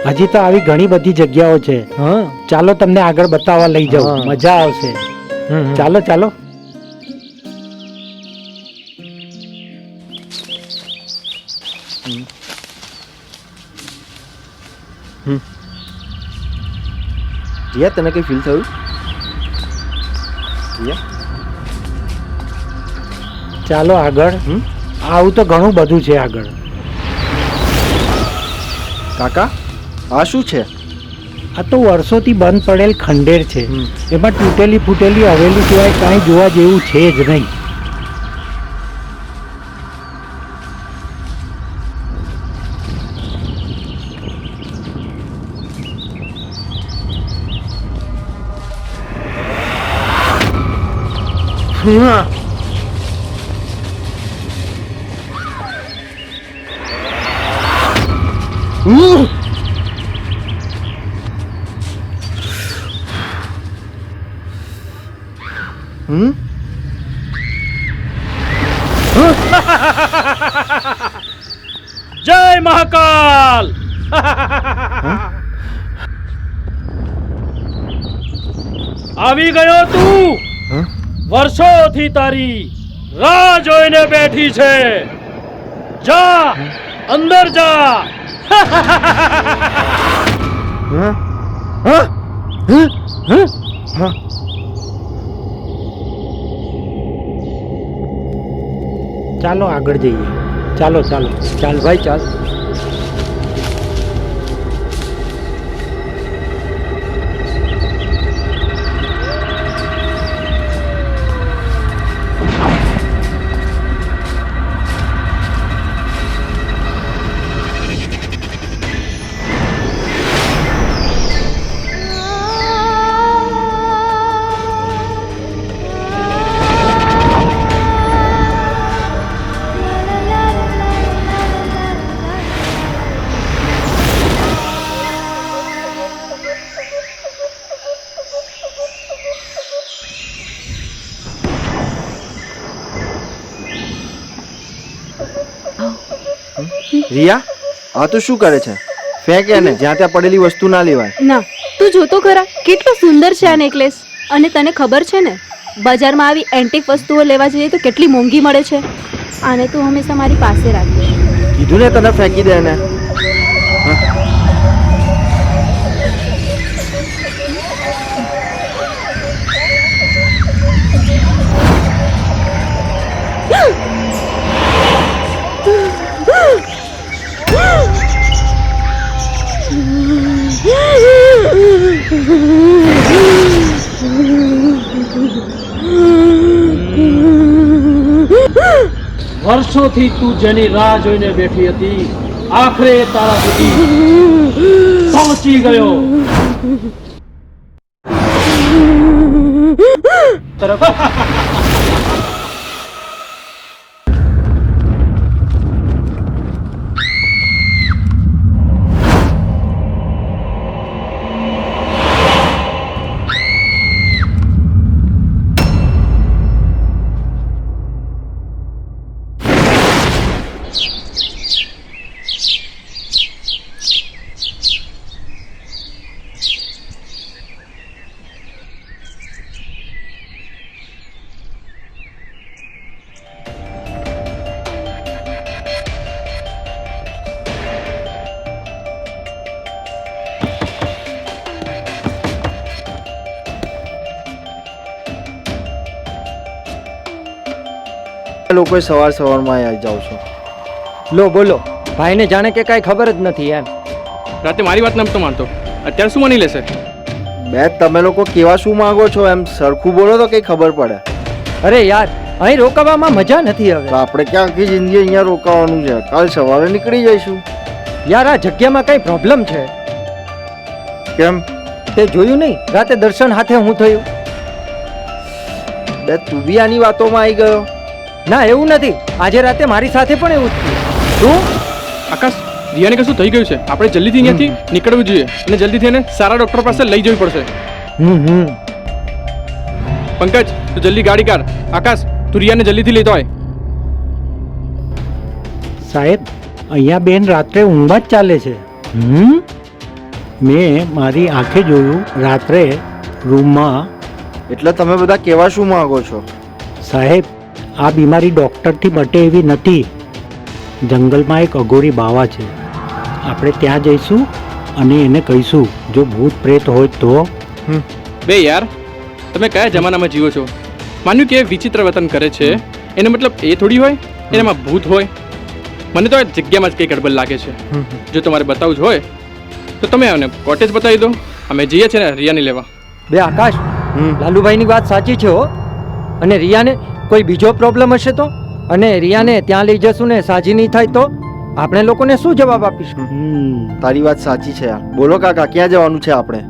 હજી તો આવી ઘણી બધી જગ્યાઓ છે. હા ચાલો તમને આગળ બતાવવા લઈ જાઉં, હા. મજા આવશે. ચાલો ચાલો. રિયા તને કઈ ફીલ થયું? રિયા ચાલો આગળ. આવું તો ઘણું બધું છે આગળ. કાકા આ શું છે? આ તો વર્ષોથી બંધ પડેલ ખંડેર છે. એમાં તૂટેલી ફૂટેલી હવેલી સિવાય કાંઈ જોવા જેવું છે જ નહીં. જય મહાકાલ. આવી ગયો તું. વર્ષોથી તારી રાહ જોઈને બેઠી છે. જા અંદર જા. ચાલો આગળ જઈએ. ચાલો ચાલો. ચાલ ભાઈ ચાલ. રિયા આ તું શું કરે છે? ફેંક એને. જ્યાં ત્યાં પડેલી વસ્તુ ના લેવાય. ના, તું જોતો ખરા કેટલો સુંદર છે આ નેકલેસ. અને તને ખબર છે ને બજારમાં આવી એન્ટિક વસ્તુઓ લેવા જઈએ તો કેટલી મોંઘી મળે છે. આને તું હંમેશા મારી પાસે રાખીશ. કીધું ને તને ફેંકી દે એને. વર્ષોથી તું જેની રાહ જોઈને બેઠી હતી, આખરે તારા સુધી પહોંચી ગયો. લોકોએ સવારમાં આવી જાવ છો. લો બોલો. ભાઈને જાણે કે કાંઈ ખબર જ નથી એમ. રાતે મારી વાત નમતો માનતો, અત્યારે શું માની લેશે? બે તમે લોકો કેવા શું માંગો છો એમ સરખું બોલો તો કઈ ખબર પડે. અરે યાર, અહીં રોકાવામાં મજા નથી તો હવે. આપણે ક્યાં આખી જિંદગી અહીંયા રોકાવાનું છે? કાલ સવારે નીકળી જઈશું. યાર, આ જગ્યામાં કઈ પ્રોબ્લેમ છે. કેમ? તે જોયું નહીં રાતે દર્શન હાથે હું થયું? બે તું બી આની વાતોમાં આવી ગયો? ના, એવું નથી. આજે રાતે મારી સાથે પણ એવું જ થયું. શું? આકાશ, રિયાને કશું થઈ ગયું છે. આપણે જલ્દીથી અહીંયાથી નીકળવું જોઈએ અને જલ્દીથી એને સારા ડોક્ટર પાસે લઈ જવી પડશે. પંકજ, તું જલ્દી ગાડી કાઢ. આકાશ, તું રિયાને જલ્દીથી લેતો આય. સાહેબ, અહીંયા બેન રાત્રે ઊંઘ જ ચાલે છે. મેં મારી આંખે જોયું રાત્રે રૂમમાં. એટલે તમે બધા કેવા શું માંગો છો? સાહેબ, આ બીમારી ડૉક્ટરથી મટે એવી નથી. જંગલમાં એક અઘોરી બાવા છે. આપણે ત્યાં જઈશું અને એને કહીશું જો ભૂત પ્રેત હોય તો. બે યાર, તમે કયા જમાનામાં જીવો છો? માન્યું કે વિચિત્ર વર્તન કરે છે, એનો મતલબ એ થોડી હોય એનામાં ભૂત હોય. મને તો આ જગ્યામાં જ કંઈ ગડબડ લાગે છે. જો તમારે બતાવવું જ હોય તો તમે આને કોટેજ બતાવી દો. અમે જઈએ છીએ ને રિયાને લેવા. બે આકાશ, લાલુભાઈની વાત સાચી છે હો. અને રિયાને કોઈ બીજો પ્રોબ્લેમ હશે તો? અને રિયાને ત્યાં લઈ જશું ને સાજી નહીં થાય તો આપણે લોકોને શું જવાબ આપીશું? તારી વાત સાચી છે યાર. બોલો કાકા, ક્યાં જવાનું છે આપણે?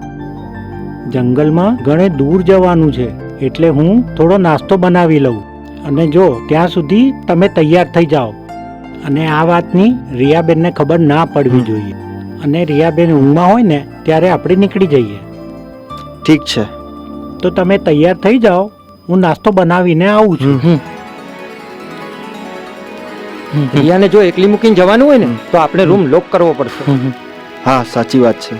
જંગલમાં ઘણે દૂર જવાનું છે, એટલે હું થોડો નાસ્તો બનાવી લઉં. અને જો ત્યાં સુધી તમે તૈયાર થઈ જાઓ. અને આ વાતની રિયાબેનને ખબર ના પડવી જોઈએ. અને રિયાબેન ઊંઘમાં હોય ને ત્યારે આપણે નીકળી જઈએ. ઠીક છે. તો તમે તૈયાર થઈ જાઓ, હું નાસ્તો બનાવીને આવું છું. રિયાને જો એકલી મૂકીને જવાનું હોય ને તો આપણે રૂમ લોક કરવો પડશે. હા, સાચી વાત છે.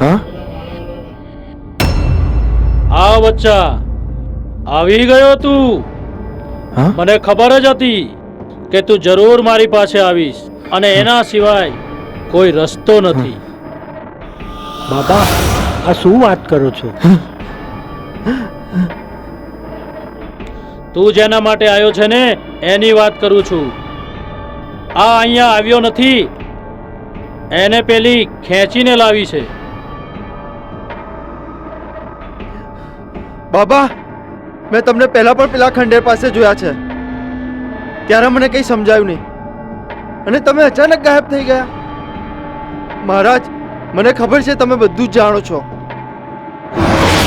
હા, આ બચ્ચા આવી ગયો તું. હા? મને ખબર જ હતી કે તું જરૂર મારી પાસે આવીશ અને એના સિવાય કોઈ રસ્તો નથી. બાબા, આ શું વાત કરો છો? તું જેના માટે આવ્યો છે ને એની વાત કરું છું. આ અહીંયા આવ્યો નથી, એને પેલી ખેંચીને લાવી છે. બાબા, મેં તમને પહેલા પણ પેલા ખંડેર પાસે જોયા છે. ત્યારે મને કંઈ સમજાયું નહીં અને તમે અચાનક ગાયબ થઈ ગયા. મહારાજ, મને ખબર છે તમે બધું જ જાણો છો.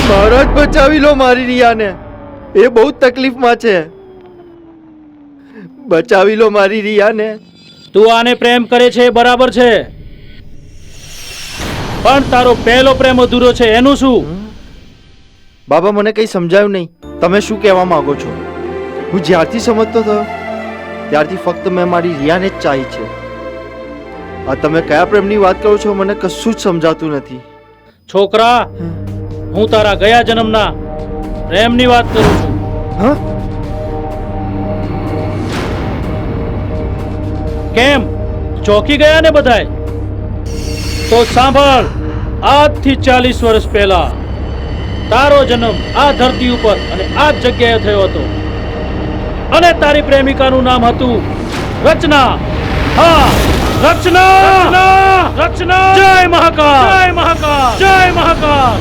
મહારાજ, બચાવી લો મારી રિયાને. એ બહુ તકલીફમાં છે. બચાવી લો મારી રિયાને. તું આને પ્રેમ કરે છે એ બરાબર છે, પણ તારો પહેલો પ્રેમ અધૂરો છે એનું શું? બાબા, મને કંઈ સમજાયું નહીં. તમે શું કહેવા માંગો છો? હું જ્યારથી સમજતો થયો ત્યારથી ફક્ત મેં મારી રિયાને જ ચાહી છે. આ તમે કયા પ્રેમની વાત કરો છો મને કશું જ સમજાતું નથી. છોકરા, હું તારા ગયા જન્મના પ્રેમની વાત કરું છું. હા? કેમ ચોકી ગયા ને બધાય? તો સાંભળ, આજથી 40 વર્ષ પહેલા તારો જન્મ આ ધરતી ઉપર અને આ જ જગ્યાએ થયો હતો. અને તારી પ્રેમિકાનું નામ હતું રચના. હા, રચના. રચના. જય મહાકાળ. જય મહાકાળ. જય મહાકાળ.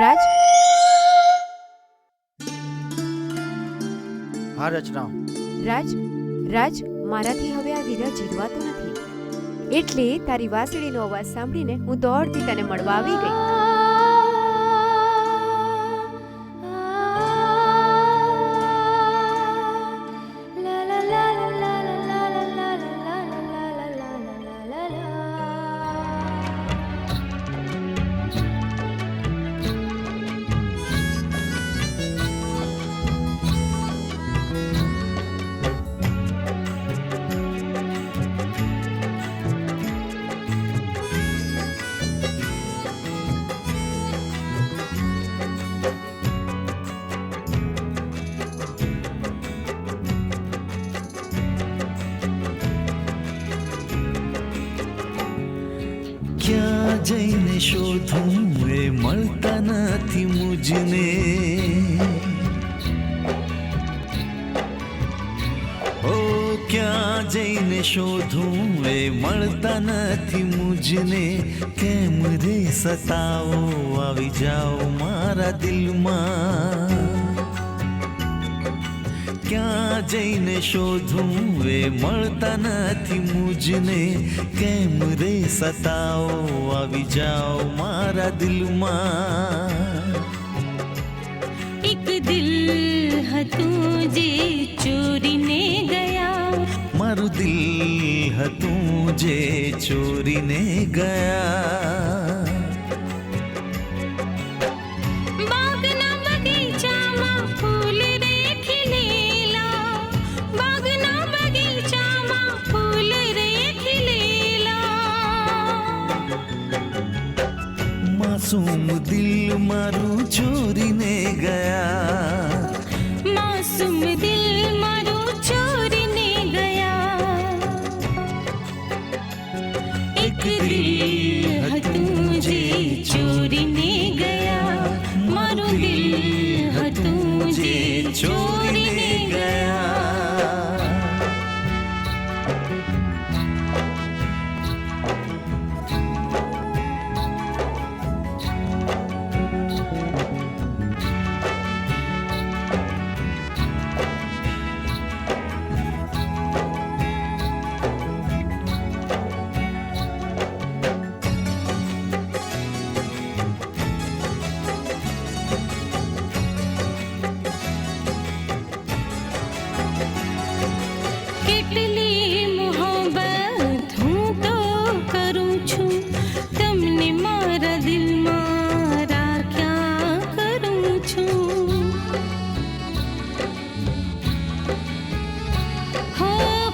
રાજ, હા રચના. રાજ, રાજ, મારાથી હવે આ વીરા જીરવાતો નથી, એટલે તારી વાંસળીનો અવાજ સાંભળીને હું દોડથી તને મળવા આવી ગઈ. ક્યાં જઈને શોધું એ મળતા નથી મુજને, ઓ ક્યાં જઈને શોધું એ મળતા નથી મુજને, કેમ રે સતાવો આવી જાઓ મારા દિલમાં, ક્યાં જઈને શોધું એ મળતા નથી મુજને, કેમ રે સતાવો આવી જાઓ મારા દિલમાં. એક દિલ હતું જે ચોરીને ગયા, મારું દિલ હતું જે ચોરીને ગયા, બાગના બગીચામાં ફૂલ રે ખીલેલા, બાગના બગીચામાં ફૂલ રે ખીલેલા, માસૂમ દિલ મારું ચોરીને ગયા, માસૂમ દિલ મારું ચોરીને ગયા. એક દિલ હતું જે ચોરીને ગયા, મારું દિલ હતું જે ચોરીને ગયા. કેટલી મોહબ્બત હું તો કરું છું, તમને મારા દિલમાં રાખ્યા કરું છું. હો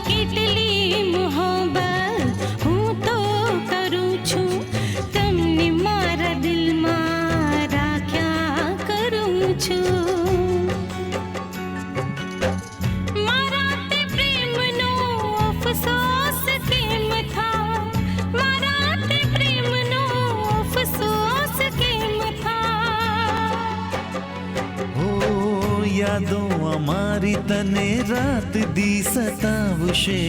કેટલી મોહબ્બત હું તો કરું છું, તમને મારા દિલમાં રાખ્યા કરું છું. મારા તે પ્રેમનો અફસોસ કેમ થા, મારા તે પ્રેમનો અફસોસ કેમ થા. હો યાદો અમારી તને રાત દી સતાવશે,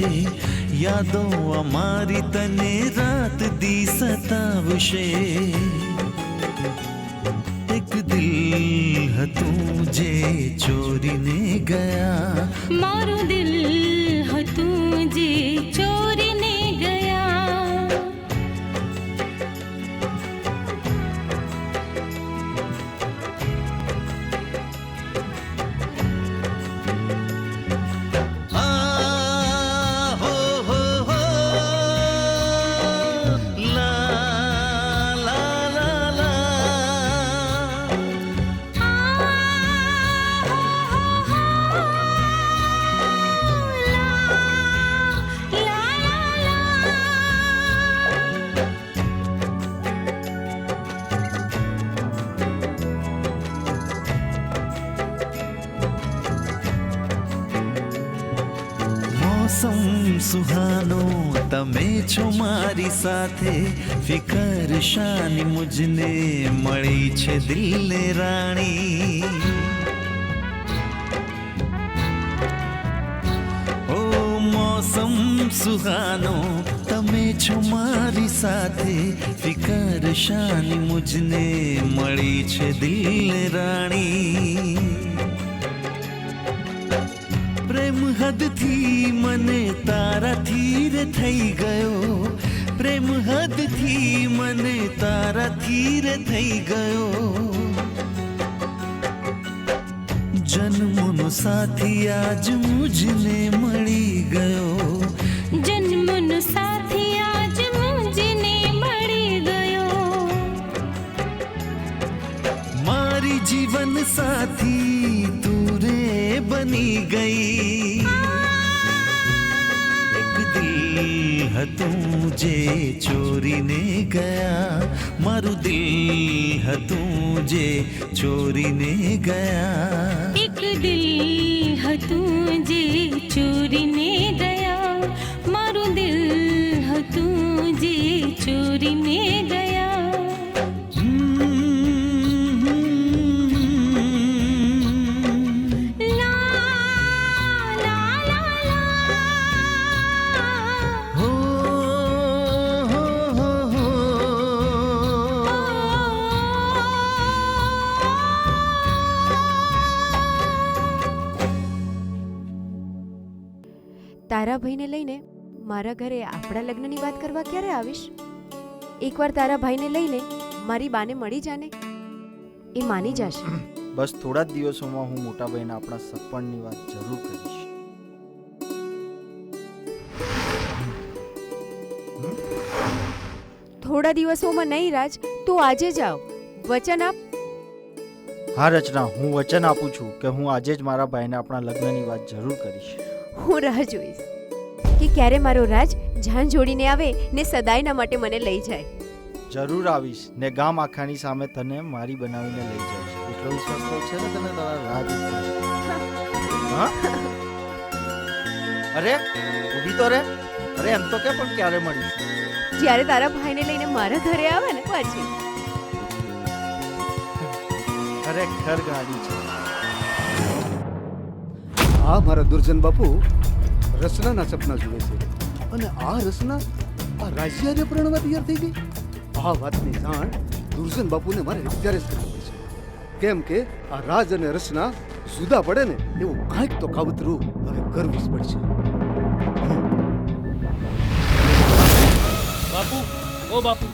યાદો અમારી તને રાત દી સતાવશે. એક દિલ હતું જે ચોરીને ગયા, મારું દિલ હતું જે ચોરીને ગયા. આ હો લા લા લા લા, મોસમ સુહાનો તમે છો મારી સાથે, ફિકર શાની મુજને મળી છે દિલને રાણી. ઓ મોસમ સુહાનો તમે છો મારી સાથે, ફિકર શાની મુજને મળી છે દિલને રાણી. પ્રેમ હદથી મને તારાથી રે થઈ ગયો, પ્રેમ હદથી મને તારાથી રે થઈ ગયો. જન્મનો સાથી આજ મુજને મળી ગયો, જન્મનો સાથી આજ મુજને મળી ગયો. મારી જીવન સાથી તું રે બની ગઈ. એક દિલ હતું જે ચોરીને ગયા, મારું દિલ હતું જે ચોરીને ગયા. એક દિલ હતું જે ચોરીને ગયા, મારું દિલ હતું જે ચોરીને ગયા. હો, હો, હો, હો. તારા ભાઈને લઈને મારા ઘરે આપણા લગ્નની વાત કરવા ક્યારે આવીશ? એકવાર તારા ભાઈને લઈને મારી બાને મળી જાને, એ માની જશે. બસ થોડા જ દિવસોમાં હું મોટા ભાઈને આપણા સગપણની વાત જરૂર કરીશ. થોડા દિવસોમાં નહીં રાજ, તું આજે જ આવ. વચન આપ. હા રચના, હું વચન આપું છું કે હું આજે જ મારા ભાઈને આપણા લગ્નની વાત જરૂર કરીશ. હું રાહ જોઈશ કે ક્યારે મારો રાજ જાન જોડીને આવે ને સદાયના માટે મને લઈ જાય. જરૂર આવીશ ને ગામ આખાની સામે તને મારી બનાવીને લઈ જઈશ. એટલો વિશ્વાસ તો છે ને તને તારા રાજ ઉપર? હા? અરે ઊભી તો રે. અરે એમ તો કે પણ ક્યારે મળીશું? જ્યારે તારા ભાઈને લઈને મારા ઘરે આવે ને પછી. ખરેખર ગાડી છે. આ મારા દુર્જન બાપુ રસનાના સપના જુએ છે અને આ રસના આ રાજ્યારે પરણવા તૈયાર થઈ ગઈ. આ વાતની જાણ દુર્જન બાપુને મારે અત્યારે જ કરવી પડશે, કેમ કે આ રાજ અને રસના જુદા પડે ને એવું કાંઈક તો કાવતરું હવે કરવું જ પડશે. બાપુ, ઓ બાપુ,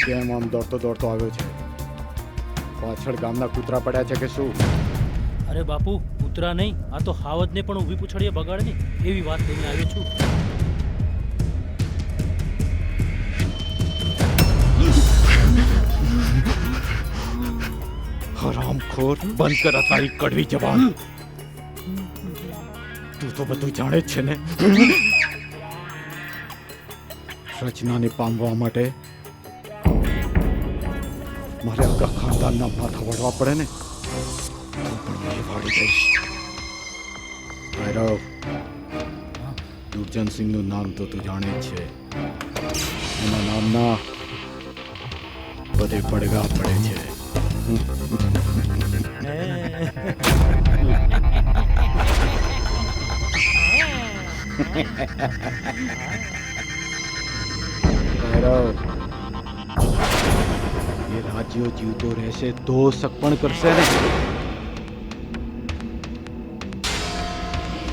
કેમ આમ દોડતો દોડતો આવ્યો છે? પાછળ ગામના કૂતરા પડ્યા છે કે શું? અરે બાપુ, કૂતરા નહીં, આ તો હાવજને પણ ઊભી પૂછડીએ બગાડે ને એવી વાત લઈને આવ્યો છું. હરામખોર, બંધ કર તારી કડવી જબાન. તું તો બધું જાણે જ છે ને. રચનાને પામવા માટે મારે આખા ખાનદાનના માથા વળવા પડે ને તો પણ હું વાળી દઈશ. ભૈરવ, દુર્જનસિંહનું નામ તો તું જાણે જ છે. એના નામના બધે પડઘા પડે છે. ભૈરવ, એ રાજ્યો જીવતો રહેશે તો સગપણ કરશે ને.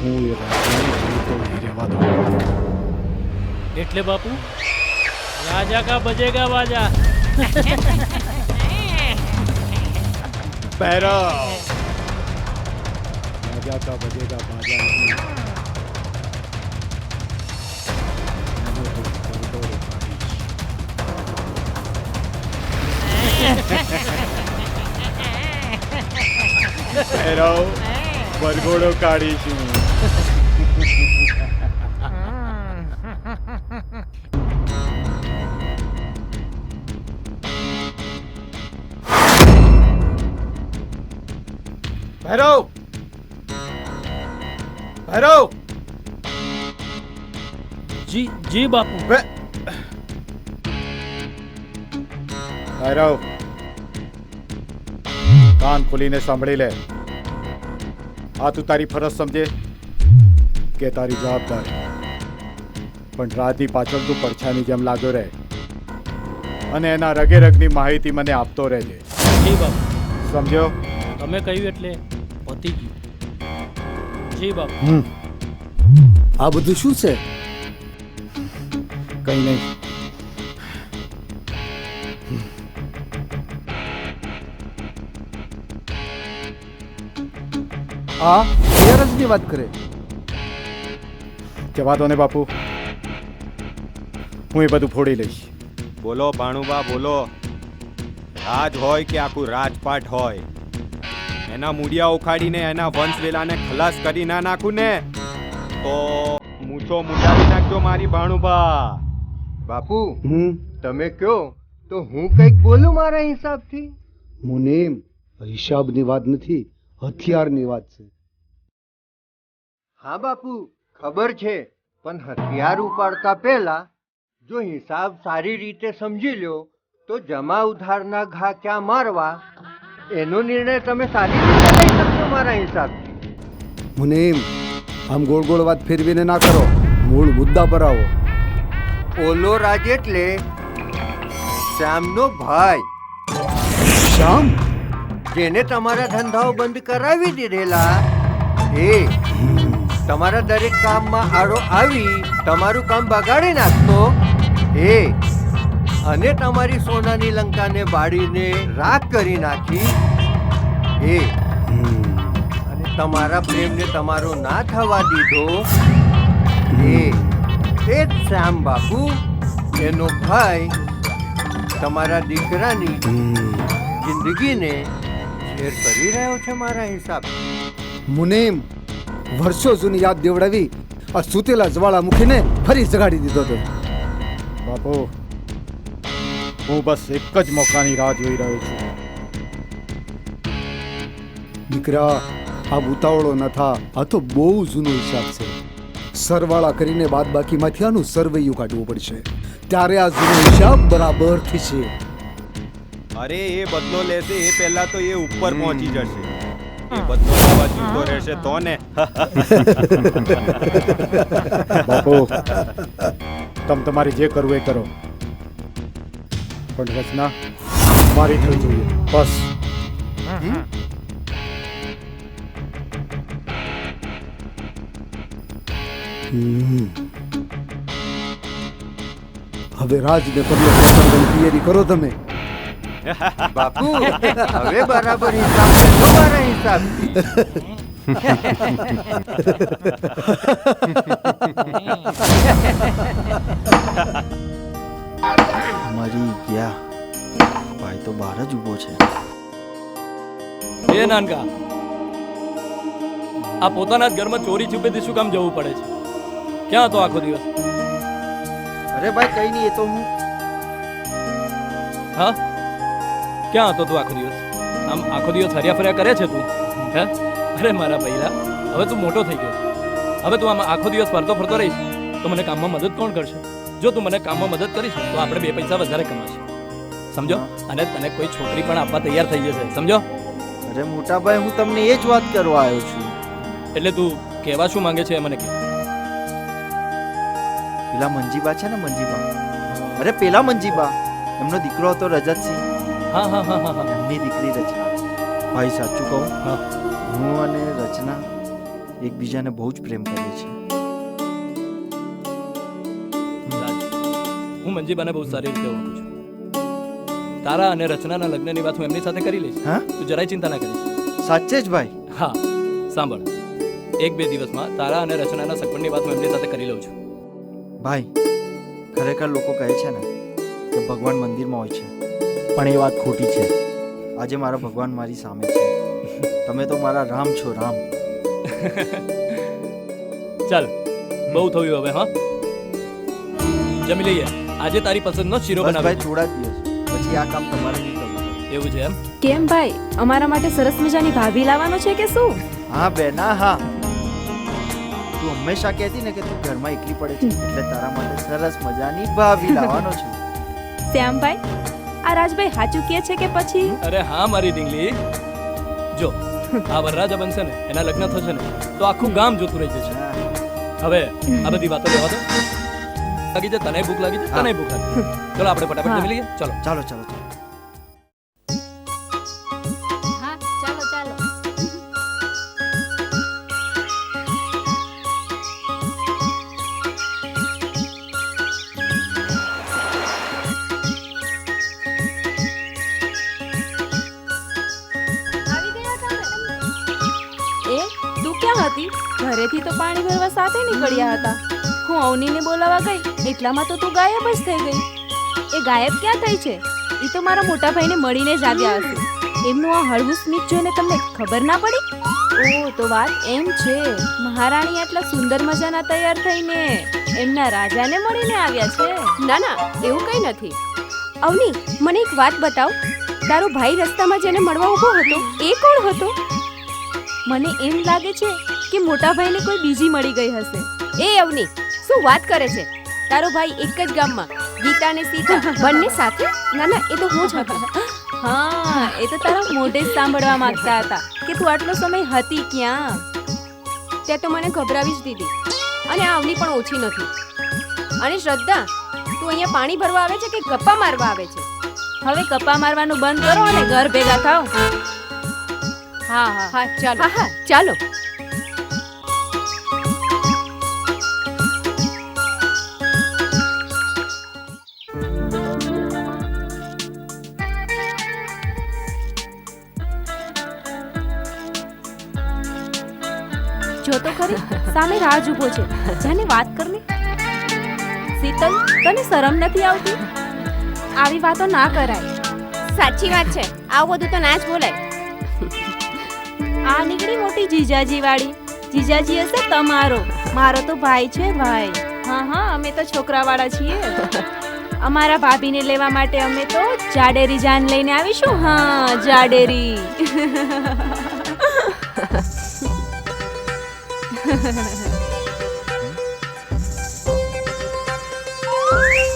હું એ રાજ્યને જીવતો નહીં રહેવા દઉં. એટલે બાપુ, રાજા કા બજેગા બાજા. ભૈરવ, રાજા કા બજેગા બાજા નહીં. ભૈરવ, વરઘોડો કાઢીશું. ભૈરવ, ભૈરવ. જી જી બાપુ. ભૈરવ, કાન ખોલીને સાંભળી લે. આ તું તારી ફરજ સમજે કે તારી જવાબદારી? પણ રાજની પાછળ તું પડછાની જેમ લાગ્યો રહે. અને એના રગે રગની માહિતી મને આપતો રહેજે. જી બાપુ. સમજ્યો? તમે કહ્યું એટલે પતી ગયું. જી બાપુ. આ બધું શું છે? કંઈ નહીં. આ ની વાત કરે. જવા દો ને બાપુ, હું એ બધું ફોડી લઈશ. બોલો ભાણુબા બોલો. રાજ હોય કે આખું રાજપાટ હોય, એના મૂડિયા ઉખાડીને એના વંશ વેલાને ખલાસ કરી ના નાખું ને તો મૂછો મુંડાવી નાખજો મારી ભાણુબા. બાપુ તમે કયો તો હું કંઈક બોલું મારા હિસાબથી. મુનીમ, હિસાબની વાત નથી, હથિયારની વાત છે. હા બાપુ ખબર છે, પણ હથિયાર ઉપાડતા પહેલા જો હિસાબ સારી રીતે સમજી લ્યો તો જમા ઉધારના ઘા ક્યાં મારવા એનો નિર્ણય તમે સારી રીતે લઈ શકશો મારા હિસાબથી. મુનીમ, આમ ગોળ ગોળ વાત ફેરવીને ના કરો, મૂળ મુદ્દા પર આવો. ઓલો રાજ એટલે શ્યામનો ભાઈ. શ્યામ? જેને તમારા ધંધાઓ બંધ કરાવી દીધેલા, એ તમારા દરેક કામમાં આડો આવી તમારું કામ બગાડી નાખતો, એ અને તમારી સોનાની લંકાને બાળીને રાખ કરી નાખી, એ અને તમારા પ્રેમને તમારો ના થવા દીધો, એ જ શ્યામ બાપુ, એનો ભાઈ તમારા દીકરાની જિંદગીને શેર કરી રહ્યો છે મારા હિસાબથી. મુનીમ, વર્ષો જૂની યાદ દેવડાવી આ સૂતેલા જ્વાળા મૂકીને ફરી જગાડી દીધો તો. બાપુ, હું બસ એક જ મોકાની રાહ જોઈ રહ્યો છું. દીકરા, આ ઉતાવળો ન થા, આ તો બહુ જૂનો હિસાબ છે. સરવાળા કરીને બાદ બાકીમાંથી આનું સરવૈયું કાઢવું પડશે, ત્યારે આ જૂનો હિસાબ બરાબર થશે. અરે એ બદલો લેશે એ પહેલા તો એ ઉપર પહોંચી જશે. એ બદલો લેવા જીવતો રહેશે તો ને. બાપુ, તમે તમારી જે કરવું એ કરો, પણ રચના મારી થવી જોઈએ બસ. હવે રાજને પગલે પહોંચવાની તૈયારી કરો તમે. બાપુ હવે બરાબર હિસાબ કરજો મારા હિસાબથી. મરી ગયા. ભાઈ તો બહાર જ ઊભો છે. એ નાનકા, આ પોતાના જ ઘરમાં ચોરી છુપેથી શું કામ જવું પડે છે? ક્યાં હતો આખો દિવસ? અરે ભાઈ કઈ નહીં, એ તો હું. હા, ક્યાં હતો તું આખો દિવસ? આમ આખો દિવસ હર્યા ફર્યા કરે છે તું? હે? અરે મારા ભૈલા, હવે તું મોટો થઈ ગયો. હવે તું આમ આખો દિવસ ફરતો ફરતો રહીશ તો મને કામમાં મદદ કોણ કરશે? જો તું મને કામમાં મદદ કરીશ તો આપણે 2 પૈસા વધારે કમાશે, સમજો? અને તને કોઈ છોકરી પણ આપવા તૈયાર થઈ જશે, સમજો? અરે મોટા ભાઈ, હું તમને એ જ વાત કરવા આવ્યો છું. એટલે તું કહેવા શું માંગે છે એ મને કહે. પેલા મંજીબા છે ને, મંજીબા, અરે પેલા મંજીબા, એમનો દીકરો હતો રજતસિંહ. હા હા હા હા, એમની દીકરી રચના. ભાઈ સાચું કહું, હું અને રચના એકબીજાને બહુ જ પ્રેમ કરીએ છીએ. હું મંજીબાને બહુ સારી રીતે ઓળખું છું. તારા અને રચનાના લગ્નની વાત હું એમની સાથે કરી લઈશ. હા, તું જરાય ચિંતા ના કરીશ. સાચે જ ભાઈ? હા, સાંભળ, 1-2 દિવસમાં તારા અને રચનાના સગવડની વાત હું એમની સાથે કરી લઉં છું. ભાઈ, ખરેખર લોકો કહે છે ને કે ભગવાન મંદિરમાં હોય છે, પણ એ વાત ખોટી છે. આજે મારા ભગવાન મારી સામે છે. તમે તો મારા રામ છો, રામ. ચાલ, બહુ થયું હવે. હા, જમી લઈએ. આજે તારી પસંદનો શીરો બનાવ. ભાઈ થોડા દિવસ પછી આ કામ તમારે નહીં કરવું. એવું છે એમ? કેમ ભાઈ, અમારા માટે સરસ મજાની ભાભી લાવવાનો છે કે શું? હા બેના, હા. તું હંમેશા કહેતી ને કે તું ઘરમાં એકલી પડે છે, એટલે તારા માટે સરસ મજાની ભાભી લાવવાનો છું. શ્યામભાઈ, આ રાજભાઈ સાચું કહે છે કે પછી? અરે હા મારી ડીંગલી, જો આ વરરાજા બનશે ને, એના લગ્ન થશે ને તો આખું ગામ જોતું રહી જશે. હવે આ બધી વાતો રહેવા દો. લાગી છે, તને ભૂખ લાગી છે, તને ભૂખ લાગી છે. ચલો આપણે ફટાફટ જમી લઈએ. ચલો ચાલો ચાલો ચાલો. હા ચાલો ચાલો. એ તું ક્યાં હતી? ઘરેથી તો પાણી ભરવા સાથે નીકળ્યા હતા. હું અવનીને બોલાવવા ગઈ એટલામાં તો તું ગાયબ જ થઈ ગઈ. એ ગાયબ ક્યાં થઈ છે? એ તો મારા મોટા ભાઈને મળીને જ આવ્યા હશે. એમનું આ હળવું સ્મિત જોઈને તમને ખબર ના પડી? ઓહ, તો વાત એમ છે. મહારાણી આટલા સુંદર મજાના તૈયાર થઈને એમના રાજાને મળીને આવ્યા છે. ના ના, એવું કંઈ નથી. અવની, મને એક વાત બતાવ. તારો ભાઈ રસ્તામાં જેને મળવા ઊભો હતો એ કોણ હતો? મને એમ લાગે છે કે મોટા ભાઈને કોઈ બીજી મળી ગઈ હશે. એ અવની, શું વાત કરે છે? તારો ભાઈ એક જ ગામમાં ગીતા અને સીતા બંને સાથે? ના ના, એ તો હું જ હતી. હા, એ તો તારા મોઢે જ સાંભળવા માંગતા હતા કે તું આટલો સમય હતી ક્યાં. તે તો મને ગભરાવી જ દીધી. અને આ અવની પણ ઓછી નથી. અને શ્રદ્ધા, તું અહીંયા પાણી ભરવા આવે છે કે ગપ્પા મારવા આવે છે? હવે ગપ્પા મારવાનું બંધ કરો અને ઘર ભેગા થાઓ. હા હા હા ચાલો. હા હા ચાલો. જો તો ખરી, સામે રાજ ઊભો છે. જાને વાત કર ને. શીતલ, તને શરમ નથી આવતી? આવી વાતો ના કરાય. સાચી વાત છે, આવું બધું તો ના જ બોલાય. આ નીકળી મોટી જીજાજી વાળી. જીજાજી હશે તમારો, મારો તો ભાઈ છે ભાઈ. હા હા, અમે તો છોકરાવાળા છીએ. અમારા ભાભીને લેવા માટે અમે તો જાડેરી જાન લઈને આવીશું. હા, જાડેરી.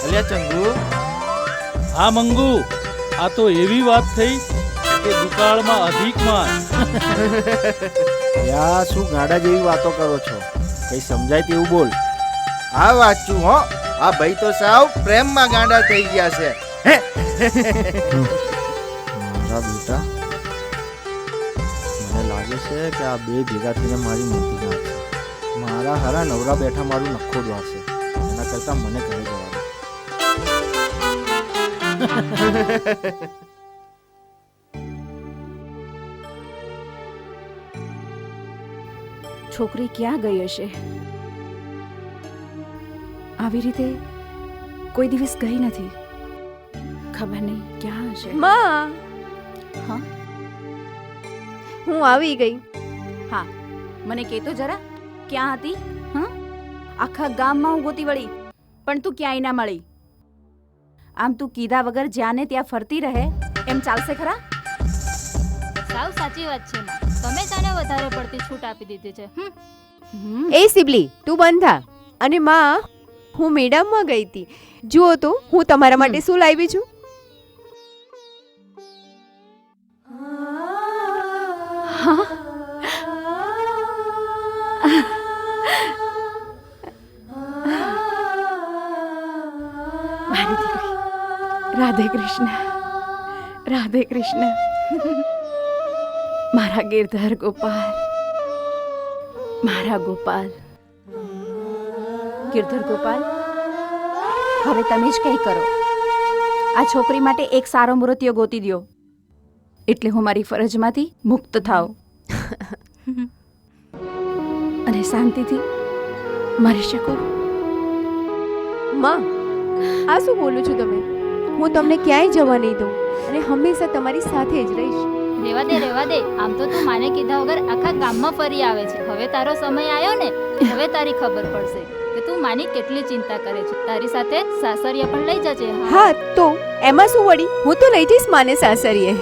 અલ્યા ચંગુ. હા મંગુ, આ તો એવી વાત થઈ કે દુકાળમાં અધિક માસ. યા શું ગાડા જેવી વાતો કરો છો? કઈ સમજાય તેવું બોલ. આ વાંચું હો, આ ભાઈ તો સાવ પ્રેમમાં ગાંડા થઈ ગયા છે. મારા બેટા, મને લાગે છે કે આ બે ભેગા થઈને મારી મોટી નાખશે. મારા હારા નવરા બેઠા મારું નખો દ્વારશે. એના કરતા મને ઘરે જવા દે. છોકરી ક્યાં ગઈ હશે? આવી રીતે કોઈ દિવસ ગઈ નથી. ખબર નહીં ક્યાં હશે. માં, હા, હું આવી ગઈ. હા, મને કહેતો જરા ક્યાં હતી? હા, આખા ગામમાં હું ગોતી વળી પણ તું ક્યાંય ના મળી. આમ તું કીધા વગર જ્યાં ને ત્યાં ફરતી રહે એમ ચાલશે ખરા? સાવ સાચી વાત છે માં. તમે તને વધારે પડતી છૂટ આપી દીધી છે. એ સિબલી, તું બંધ થા. અને માં, હું મેડમમાં ગઈ હતી. જુઓ તો હું તમારા માટે શું લાવી છું. મારી દીકરી. રાધે કૃષ્ણ, રાધે કૃષ્ણ. મારા ગિરધર ગોપાલ, મારા ગોપાલ. ગિરધર ગોપાલ, હવે તમે જ કંઈ કરો. આ છોકરી માટે એક સારો મૂર્તિઓ ગોતી દ્યો એટલે હું મારી ફરજમાંથી મુક્ત થાઉં અને શાંતિથી મરી શકું. માં, આ શું બોલું છું તમે? હું તમને ક્યાંય જવા નહીં દઉં અને હંમેશા તમારી સાથે જ રહીશ. રેવા દે રેવા દે. આમ તો તું માને કીધા વગર આખા ગામમાં ફરી આવે છે. હવે તારો સમય આવ્યો ને, હવે તારી ખબર પડશે કે તું માની કેટલી ચિંતા કરે છે. તારી સાથે સાસરિયા પણ લઈ જજે. હા, તો એમાં શું વળી? હું તો લઈ જઈશ માને સાસરીએ.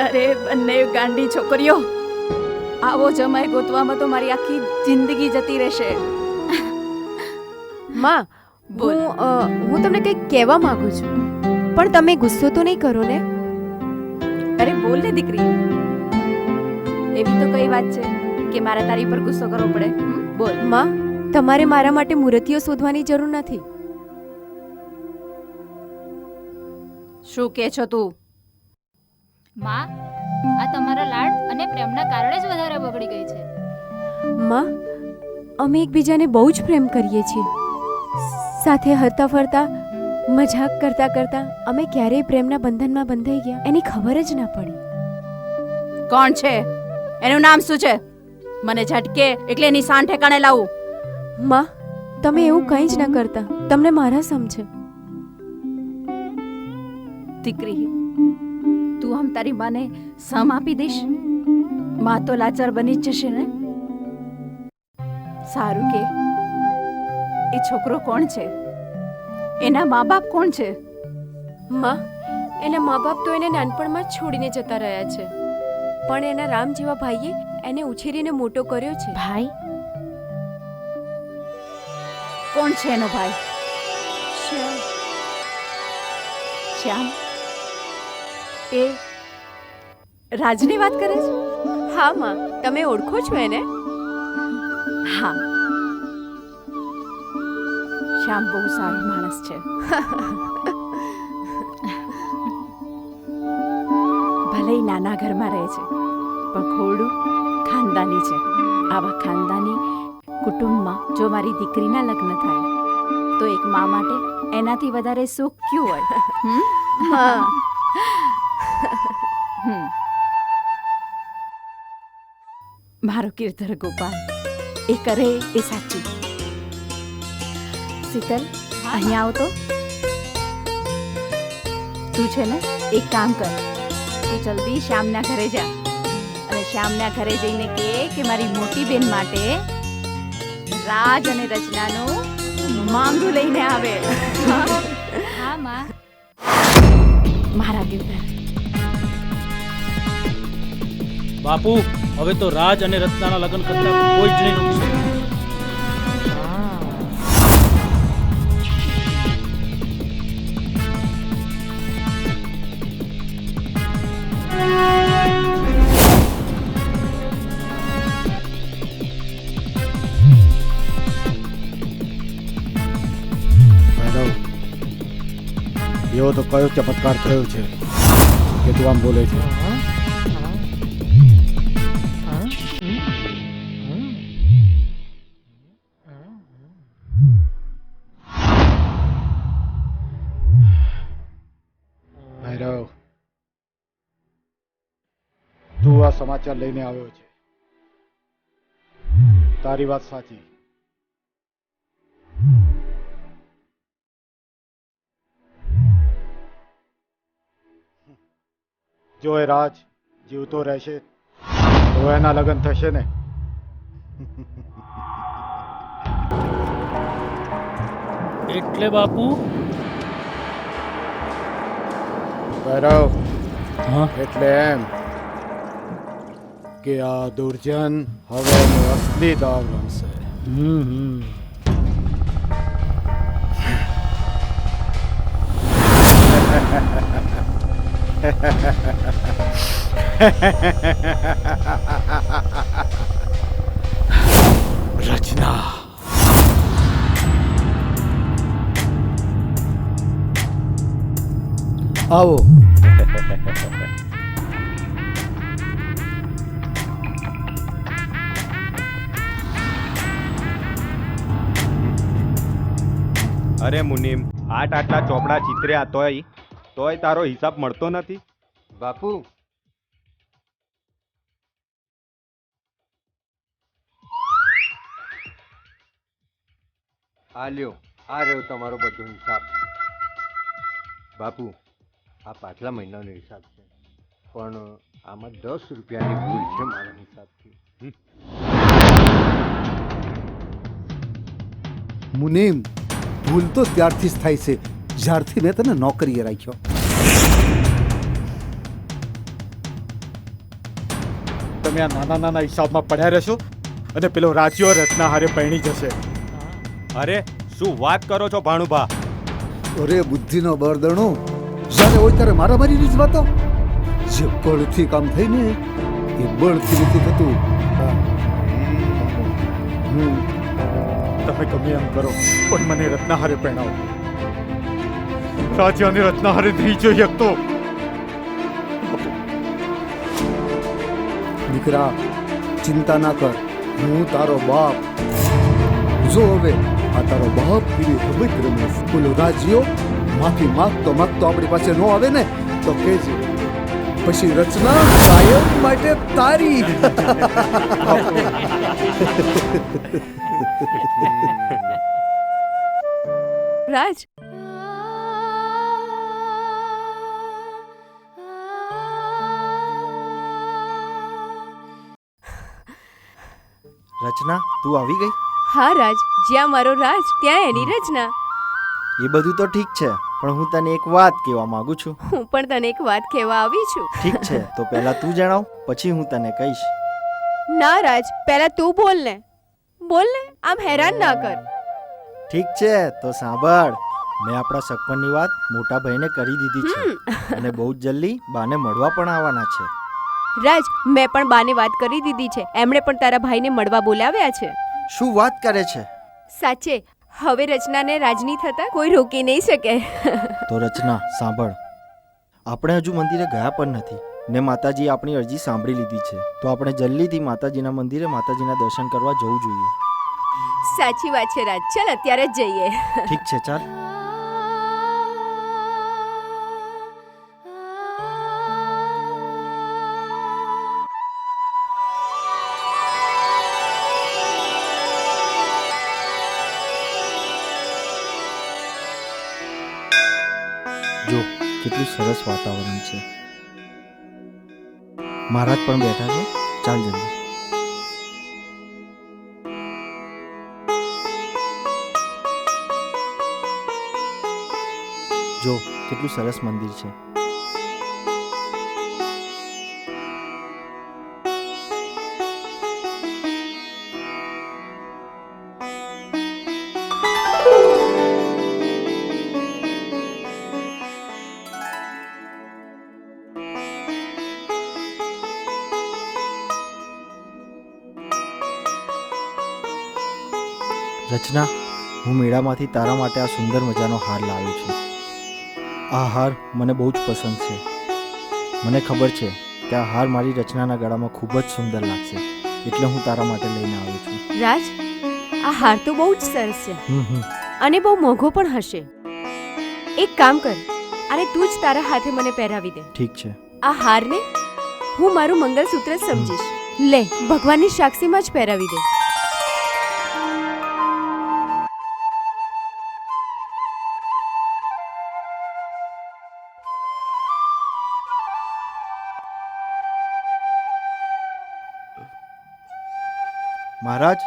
અરે બંને ગાંડી છોકરીઓ, આવો જમાઈ ગોતવામાં તો મારી આખી જિંદગી જતી રહેશે. માં, હું તમને કંઈક કહેવા માંગુ છું, પણ તમે ગુસ્સો તો નહીં કરો ને? અરે બોલ ને દીકરી. એવી તો કઈ વાત છે કે મારા તારી પર ગુસ્સો કરવો પડે? બોલ. માં, તમારે મારા માટે મૂર્તિઓ શોધવાની જરૂર નથી. શું કે છો તું? માં, આ તમારા લાડ અને પ્રેમના કારણે જ વધારે બગડી ગઈ છે. માં, અમે એકબીજાને બહુ જ પ્રેમ કરીએ છીએ. સાથે હરતા ફરતા મજાક કરતા કરતા અમે ક્યારેય પ્રેમના બંધનમાં બંધાઈ ગયા એની ખબર જ ના પડી. કોણ છે? એનું નામ શું છે? મને ઝટકે એટલે એની સાન ઠેકાણે લાવું. માં, તમે એવું કંઈ જ ના કરતા. તમને મારા સમજે. દીકરી, તું આમ તારી માને સમ આપી દઈશ? માં તો લાચાર બની જ જશે ને. સારું કે એ છોકરો કોણ છે? એના મા બાપ કોણ છે? માં, એના મા બાપ તો એને નાનપણમાં જ છોડીને જતા રહ્યા છે, પણ એના રામ જેવા ભાઈએ એને ઉછેરીને મોટો કર્યો છે. ભાઈ? કોણ છે એનો ભાઈ? શ્યામ. શ્યામ? એ રાજની વાત કરે છે? હા માં, તમે ઓળખો છો એને? હા, શ્યામ બહુ સારો માણસ છે. ભલે ઈ નાના ઘરમાં રહે છે, પણ ખોડું ખાનદાની છે. આવા ખાનદાની કુટુંબમાં જો મારી દીકરીના લગ્ન થાય તો એક મા માટે એનાથી વધારે સુખ ક્યું હોય? હા. મારો કીર્તર ગોપાલ એ કરે એ સાચું. શીતલ, અહીંયા આવ તો. તું છે ને એક કામ કર, તું જલ્દી શ્યામના ઘરે જા અને શ્યામના ઘરે જઈને કે મારી મોટી બેન માટે રાજ અને રચનાનું માંગુ લઈને આવે. હા માં. મારા કીર્તર. બાપુ, હવે તો રાજ અને રત્નાના લગ્ન કરતા કોઈ જ નહીં રોકશે. એવો તો કયો ચમત્કાર થયો છે કે તું આમ બોલે છે? ભૈરવ, તું આ સમાચાર લઈને આવ્યો છે. તારી વાત સાચી. જો એ રાજ જીવતો રહેશે તો એના લગ્ન થશે ને. એટલે બાપુ? ભૈરવ, એટલે એમ કે આ દુર્જન હવે અસલી દાવ રમશે. રચના, આવો. અરે મુનિમ, આટલા ચોપડા ચિત્ર્યા તોય તારો હિસાબ મળતો નથી. બાપુ, આ લ્યો, આ રહ્યો તમારો બધો હિસાબ. બાપુ, આ પાછલા મહિનાનો હિસાબ છે, પણ આમાં 10 રૂપિયાની ભૂલ છે મારા હિસાબથી. મુનિમ, ભૂલ તો ત્યારથી જ થાય છે જ્યારથી મેં તને નોકરીએ રાખ્યો. તમે આ નાના નાના હિસાબમાં પડ્યા રહેશો અને પેલો રાજ્યો રત્ના હારે પૈણી જશે. અરે શું વાત કરો છો ભાણુભા? અરે બુદ્ધિનો બરદણો, જ્યારે હોય ત્યારે મારામારીની જ વાતો. જે બળથી કામ થાય ને એ બળથી નથી થતું. તમે ગમે એમ કરો પણ મને રત્ના હારે પહેણાવો. રાજ્યની રચના હારે નહીં જોઈ શકતો. દીકરા, ચિંતા ના કર, હું તારો બાપ. જો હવે આ તારો બાપ કેવી રમત રમે છે. બોલો રાજ્યો, માફી માંગતો આપણી પાસે ન આવે ને તો કહેજે, પછી રચના કાયમ માટે તારી. રાજ, રચના, તું આવી ગઈ? હા રાજ, જ્યાં મારો રાજ ત્યાં એની રચના. એ બધું તો ઠીક છે, પણ હું તને એક વાત કહેવા માંગુ છું. હું પણ તને એક વાત કહેવા આવી છું. ઠીક છે, તો પહેલા તું જણાવ, પછી હું તને કહીશ. ના રાજ, પહેલા તું બોલ ને. બોલ ને, આમ હેરાન ના કર. ઠીક છે, તો સાંભળ. મેં આપણા સગપણની વાત મોટા ભાઈને કરી દીધી છે અને બહુ જ જલ્દી બાને મળવા પણ આવવાના છે. રાજ, મેં પણ બાને વાત કરી દીધી છે. એમણે પણ તારા ભાઈને મળવા બોલાવ્યા છે. શું વાત કરે છે? સાચે, હવે રચનાને રાજની થતા કોઈ રોકી નહીં શકે. તો રચના સાંભળ, આપણે હજુ મંદિરે ગયા પણ નથી ને માતાજીએ આપણી અરજી સાંભળી લીધી છે, તો આપણે જલ્દીથી માતાજીના મંદિરે માતાજીના દર્શન કરવા જવું જોઈએ. સાચી વાત છે રાજ, ચાલ અત્યારે જ જઈએ. ઠીક છે, ચાલ. જો કેટલું સરસ વાતાવરણ છે. મહારાજ પણ બેઠા છે. ચાલ જલ્દી. જો કેટલું સરસ મંદિર છે. રચના, હું મેળામાંથી તારા માટે આ સુંદર મજાનો હાર લાવ્યો છું. આ હાર મને બહુ જ પસંદ છે. મને ખબર છે કે આ હાર મારી રચનાના ગળામાં ખૂબ જ સુંદર લાગશે, એટલે હું તારા માટે લઈને આવ્યો છું. રાજ, આ હાર તો બહુ જ સરસ છે અને બહુ મોંઘો પણ હશે. એક કામ કર, અને તું જ તારા હાથે મને પહેરાવી દે. ઠીક છે. આ હારને હું મારું મંગલસૂત્ર જ સમજીશ. લે, ભગવાનની સાક્ષીમાં જ પહેરાવી દે. મહારાજ,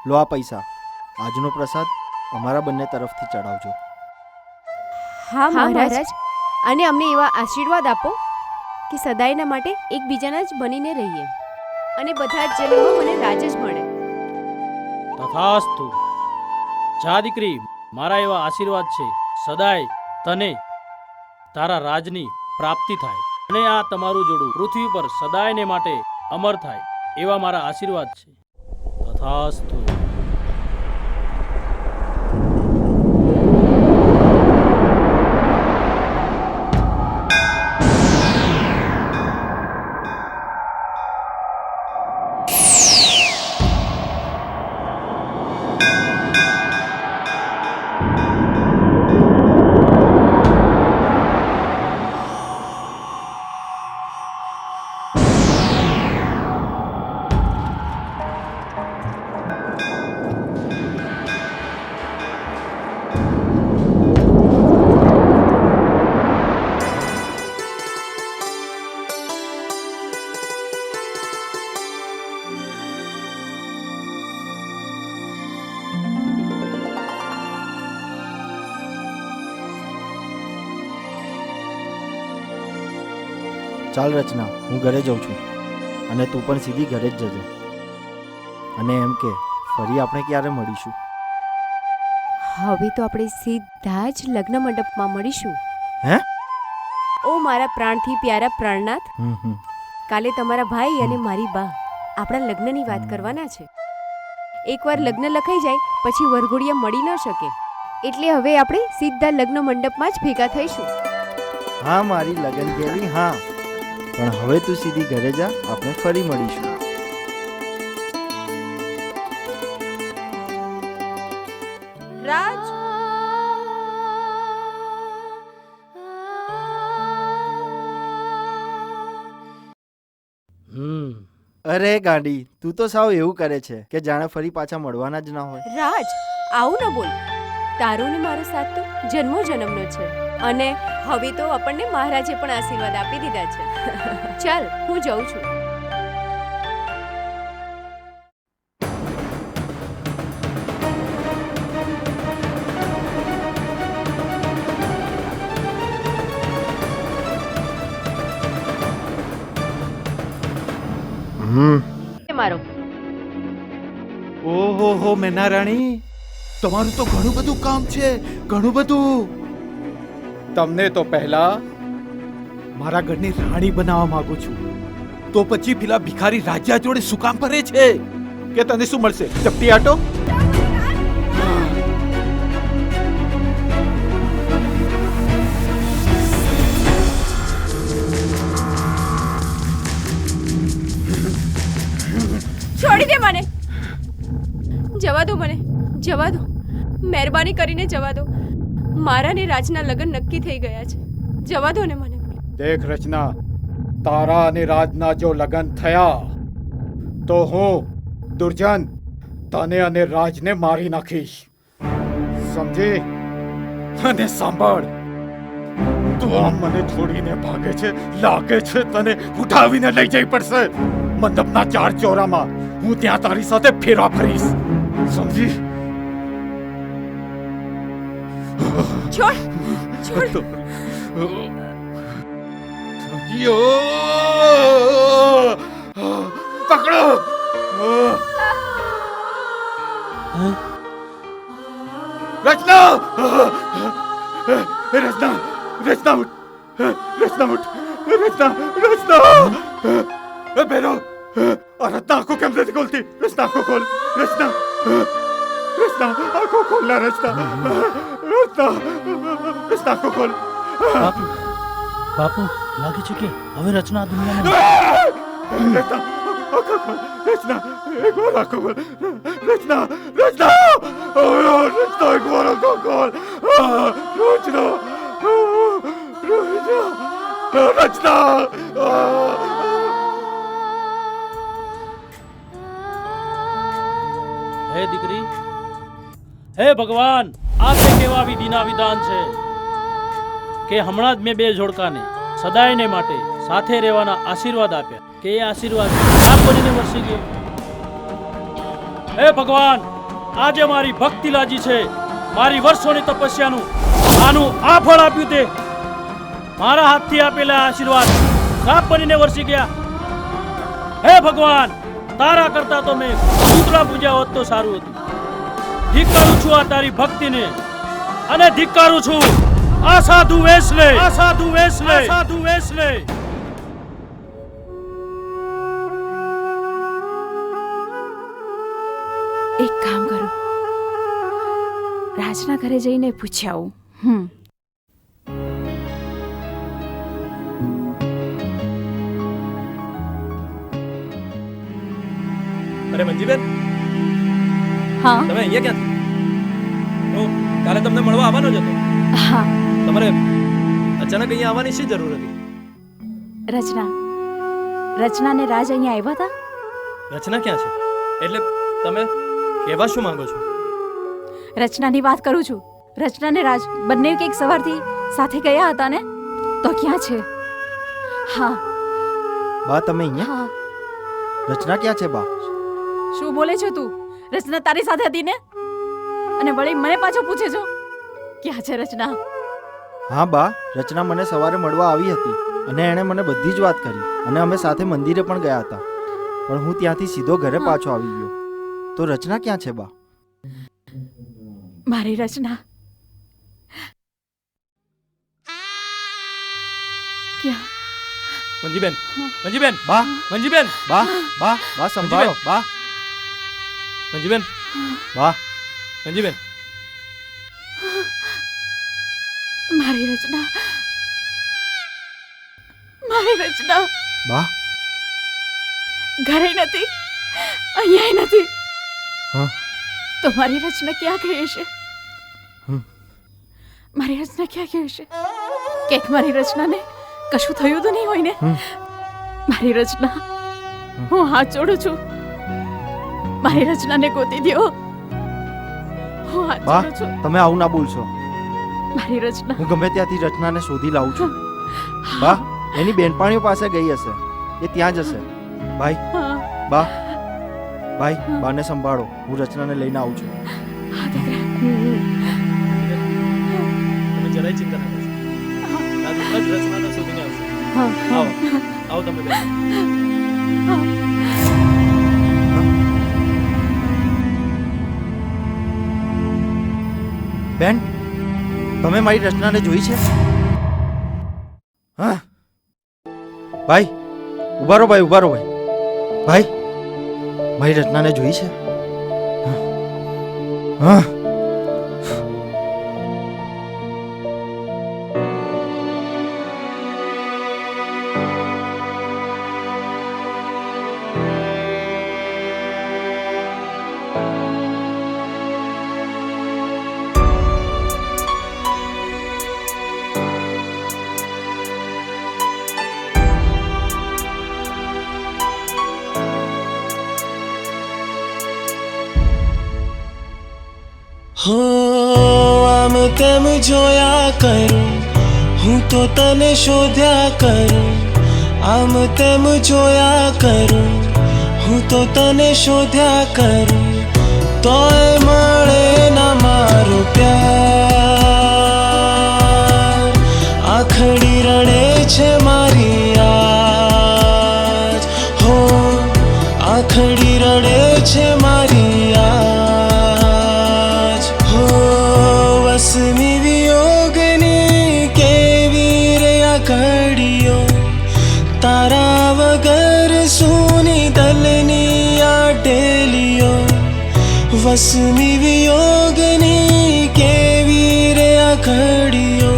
લો આ પૈસા. આજનો પ્રસાદ અમારા બંને તરફથી ચડાવજો. હા મહારાજ, અને અમને એવા આશીર્વાદ આપો કે સદાયના માટે એકબીજાના જ બનીને રહીએ અને બધા જ જન્મમાં મને રાજ જ મળે. તથાસ્તુ. જા દીકરી, મારા એવા આશીર્વાદ છે, સદાય તને તારા રાજની પ્રાપ્તિ થાય અને આ તમારું જોડું પૃથ્વી પર સદાયને માટે અમર થાય, એવા મારા આશીર્વાદ છે. તથાસ્તુ. ચાલ રચના, હું ઘરે જાઉં છું અને તું પણ સીધી ઘરે જ જજે. અને એમ કે ફરી આપણે ક્યારે મળીશું? હવે તો આપણે સીધા જ લગ્ન મંડપમાં મળીશું. હે? ઓ મારા પ્રાણથી પ્યારા પ્રાણનાથ, કાલે તમારા ભાઈ અને મારી બા આપણા લગ્નની વાત કરવાના છે. એકવાર લગ્ન લખાઈ જાય પછી વરઘોડિયા મળી ન શકે, એટલે હવે આપણે સીધા લગ્ન મંડપમાં જ ભેગા થઈશું. હા મારી લગન ગયેલી હા, પણ હવે તું સીધી ઘરે જા, આપણે ફરી મળીશું. રાજ, અરે ગાંડી, તું તો સાવ એવું કરે છે કે જાણે ફરી પાછા મળવાના જ ના હોય. રાજ, આવું ન બોલ. તારો ને મારો સાથ તો જન્મો જન્મનો છે અને હવે તો આપણને મહારાજે પણ આશીર્વાદ આપી દીધા છે. ચાલ, હું જાઉં છું. મારો ઓહો હો મેના રાણી, તમારું તો ઘણું બધું કામ છે, ઘણું બધું. તમને તો પહેલા મારા ઘરની રાણી બનાવવા માંગુ છું, તો પછી પેલા ભિખારી રાજા જોડે શું કામ કરે છે? કે તને શું મળશે? ચપટી આટો? છોડી દે મને. જવા દો મને, જવા દો. મહેરબાની કરીને જવા દો. મારા ને રાજના લગ્ન નક્કી થઈ ગયા છે. જવા દો ને મને. દેખ રચના, તારા અને રાજના જો લગ્ન થયા તો હું દુર્જન તને અને રાજને મારી નાખીશ, સમજી? અને સાંભળ, તું આમ મને છોડીને ભાગે છે, લાગે છે તને ઉઠાવીને લઈ જઈ પડશે મંડપના 4 ચોરામાં. હું ત્યાં તારી સાથે ફેરા ફરીશ, સમજી? છોડ, છોડ. પકડો. રચના, રચના, રચના ઉઠ, રચના ઉઠ, રચના, રચના. બેરો, रचना आंखों केम नहीं खोलती? रचना आंखों खोल, रचना, रचना आंखों खोलना, रचना, रचना, रचना आंखों खोल. બાપુ, લાગે છે કે હવે રચના આ દુનિયામાં रचना आंखों खोल, रचना एक बार आंखों खोल, रचना, रचना, रचना एक बार आंखों खोल, रचना, रचना, रचना. હે દીકરી, હે ભગવાન, આ તે કેવા વિધિના વિધાન છે કે હમણાં જ મેં 2 જોડકાને સદાયને માટે સાથે રહેવાના આશીર્વાદ આપ્યા, કે એ આશીર્વાદ આપ બનીને વરસી ગયો. હે ભગવાન, આજે મારી ભક્તિ લાજી છે, મારી વર્ષોની તપસ્યાનું આનું આ ફળ આપ્યું. તે મારા હાથથી આપેલા આશીર્વાદ સાપ બનીને વરસી ગયા. હે ભગવાન, તારા કરતા તો મેં પૂતળા પૂજા હોત તો સારું હતું. ધિક્કારું છું આ તારી ભક્તિને, અને ધિક્કારું છું આ સાધુ વેશને, આ સાધુ વેશને, આ સાધુ વેશને. એક કામ કરો, રાજના ઘરે જઈને પૂછી આવું. અરે મંજીબેન, હા, તમે અહીંયા ક્યાંથી? હું કાલે તમને મળવા આવવાનો જ હતો. હા. તમારે અચાનક અહીંયા આવવાની શી જરૂર હતી? રચના ને રાજ અહીંયા આવ્યા હતા. રચના ક્યાં છે? એટલે તમે કહેવા શું માંગો છો? રચનાની વાત કરું છું. રચના ને રાજ બંને કંઈક સવારથી સાથે ગયા હતા ને, તો ક્યાં છે? હા બા, તમે અહીંયા? હા. રચના ક્યાં છે બા? શું બોલે છો તું? રચના તારી સાથે હતી ને, અને વળી મને પાછો પૂછે છો ક્યાં છે રચના? હા બા, રચના મને સવારે મળવા આવી હતી અને એણે મને બધી જ વાત કરી, અને અમે સાથે મંદિરે પણ ગયા હતા, પણ હું ત્યાંથી સીધો ઘરે પાછો આવી ગયો. તો રચના ક્યાં છે બા? મારી રચના ક્યાં? મંજીબેન, મંજીબેન, બા, મંજીબેન, બા, બા, બા સંભાળો, બા, મંજીબેન, બા, મંજીબેન. મારી રચના, મારી રચના બા ઘરે નથી, અહીંયા નથી. હા તો મારી રચના ક્યાં ગઈ હશે? હમ. મારી રચના ક્યાં ગઈ હશે? કેક મારી રચનાને કશું થયું તો નહીં હોય ને? મારી રચના, હું હાથ જોડું છું, મારી રચનાને ગોતી દ્યો. હું હાથ બા જોડું છું. તમે આવું ના બોલશો. મારી રચના, હું ગમે ત્યાંથી રચનાને શોધી લાવું છું. બા એની બેનપાણીઓ પાસે ગઈ હશે, એ ત્યાં જ હશે. ભાઈ બા ભાઈ બાને સંભાળો, હું રચનાને લઈને આવું છું. તમે જરાય ચિંતા ના કરશો. દાદુ જ રચનાને શોધીને આવશે. આવો આવો તમે બેસો. બેન તમે મારી રચનાને જોઈ છે? હા ભાઈ ઉભા રહો, ભાઈ ઉભા રહો. ભાઈ મારી રચનાને જોઈ છે? હા હો આમ તેમ જોયા કરું, હું તો તને શોધ્યા કરું. આમ તેમ જોયા કરું, હું તો તને શોધ્યા કરું. તોય મળે ના મારો પ્યાર. આખડી રડે છે મારી આજ. હો આખડી રડે છે મારી આજ. હો વસમી વિયોગની કેવી રે આખડીઓ. તારા વગર સૂની દલની આ ટેલીઓ. વસમી વિયોગની કેવી રે આખડીઓ.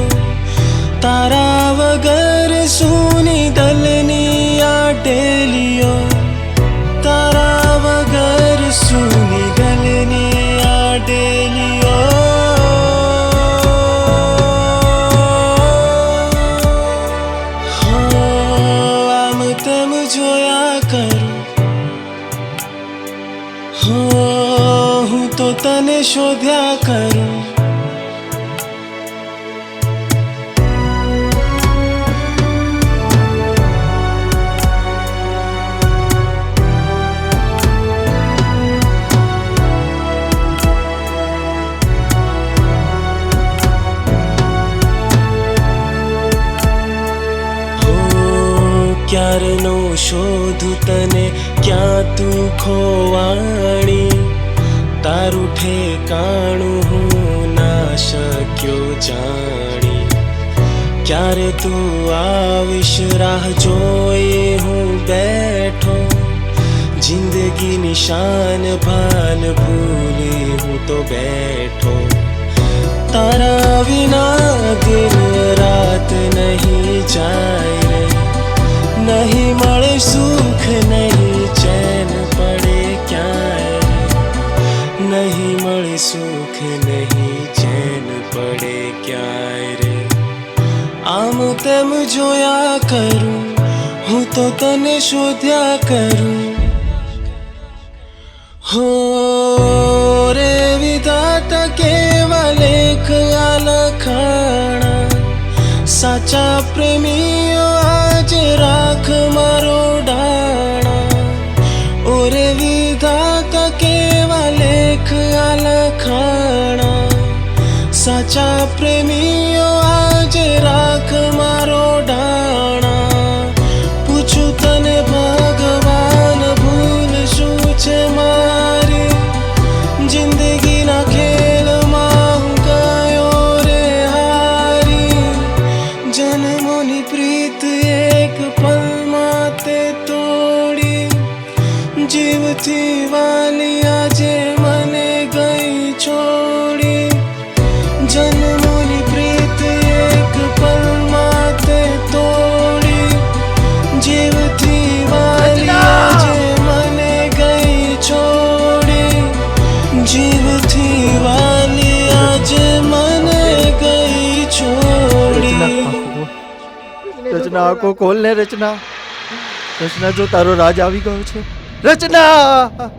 તારા વગર સૂની દલની આ ટેલીઓ. તારા વગર સૂની દલની આ ટેલીઓ. હો આમ તેમ જોયા કરું, હો હું તો તને શોધ્યા કરું. ક્યારનો શોધું તને, ક્યાં તું ખોવાણી. તારું ઠેકાણું હું ના શક્યો જાણી. ક્યારે તું આવીશ રાહ જોઈ હું બેઠો. જિંદગીની શાન ભાન ભૂલી હું તો બેઠો. તારા વિના દિન રાત નહીં જાય રે. નહીં મળે સુખ નહીં ચેન પડે ક્યાંય. નહીં મળે સુખ નહીં ચેન પડે ક્યાંય રે. આમ તેમ જોયા કરું, હું તો તને શોધ્યા કરું. હો રે વિધાતા કેવા લેખ આ લખાણા. સાચા પ્રેમીઓ આજે રાખ મારો ડાણા. ઓરે વિધાતા કેવા લેખ આ લખાણા. સાચા પ્રેમીઓ આજે રાખ મારો ડાણા. પૂછું તને ભગવાન ભૂલ શું છે મારી. જિંદગીના ખેલમાં હું ગયો રે હારી. જન્મોની પ્રીત એક પલમાં તે તોડી. જીવથી વાલી આજે મને ગઈ છોડી. જન્મોની પ્રીત એક રચના આંખો ખોલ ને રચના. રચના જો તારો રાજ આવી ગયો છે. રચના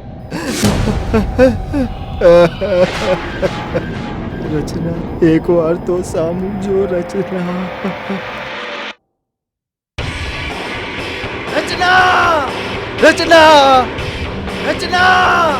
રચના એક વાર તો સામું જો રચના. રચના રચના રચના.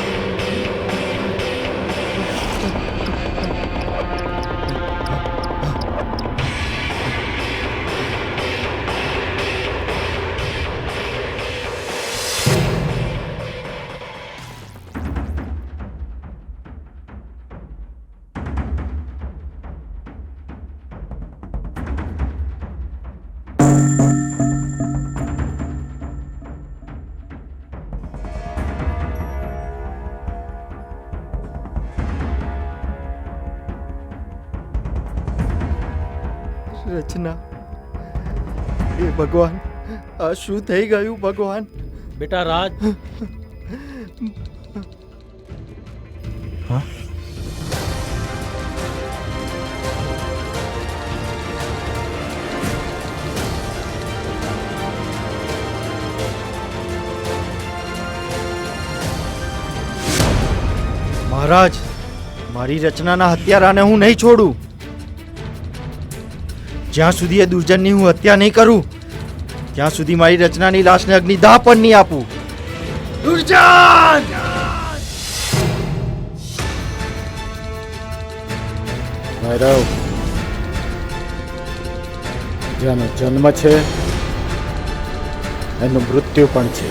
રચના એ ભગવાન, આ શું થઈ ગયું ભગવાન? બેટા રાજ, હા? મહારાજ, મારી રચનાના હત્યારાને હું નહીં છોડું. જ્યાં સુધી એ દુર્જનની હું હત્યા નહીં કરું ત્યાં સુધી મારી રચનાની લાશને અગ્નિદાહ પણ નહીં આપું. દુર્જન! ભૈરવ, જેનો જન્મ છે એનું મૃત્યુ પણ છે.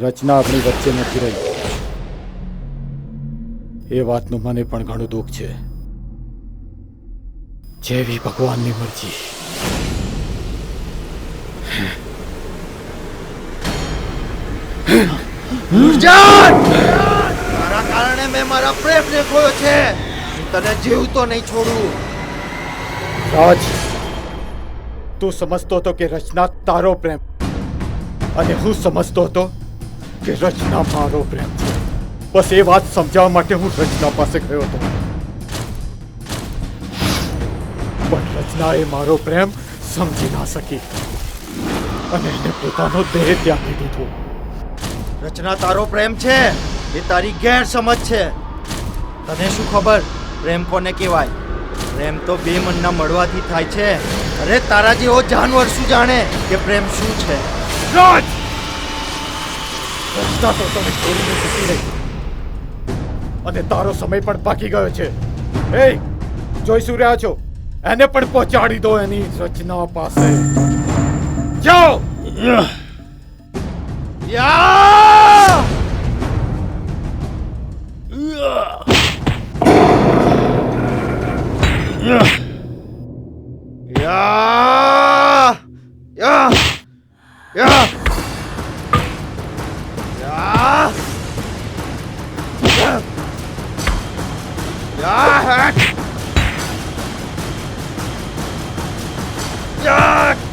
રચના આપણી વચ્ચે નથી રહી એ વાતનું મને પણ ઘણું દુઃખ છે. જેવી ભગવાનની મરજી. તારા કારણે મેં મારા પ્રેમને ખોયો છે. હું તને જીવતો નહીં છોડું. રાજ, તું સમજતો હતો કે રચના તારો પ્રેમ અને હું સમજતો હતો કે રચના મારો પ્રેમ છે. બસ એ વાત સમજાવવા માટે હું રચના પાસે ગયો હતો. પણ રચનાએ મારો પ્રેમ સમજી ના શકી અને એને પોતાનો દેહ ત્યાગી દીધો. રચના તારો પ્રેમ છે એ તારી ગેરસમજ છે. તને શું ખબર પ્રેમ કોને કહેવાય? પ્રેમ તો બે મનના મળવાથી થાય છે. અરે તારા જેવો જાનવર શું જાણે કે પ્રેમ શું છે? રાજ, રચના તો તને છોડીને જતી રહી અને તારો સમય પણ પાકી ગયો છે. એ જોઈ શું રહ્યા છો? એને પણ પહોંચાડી દો એની રચના પાસે. જાઓ. યા! યા! યા! યા! યા! યા! યા!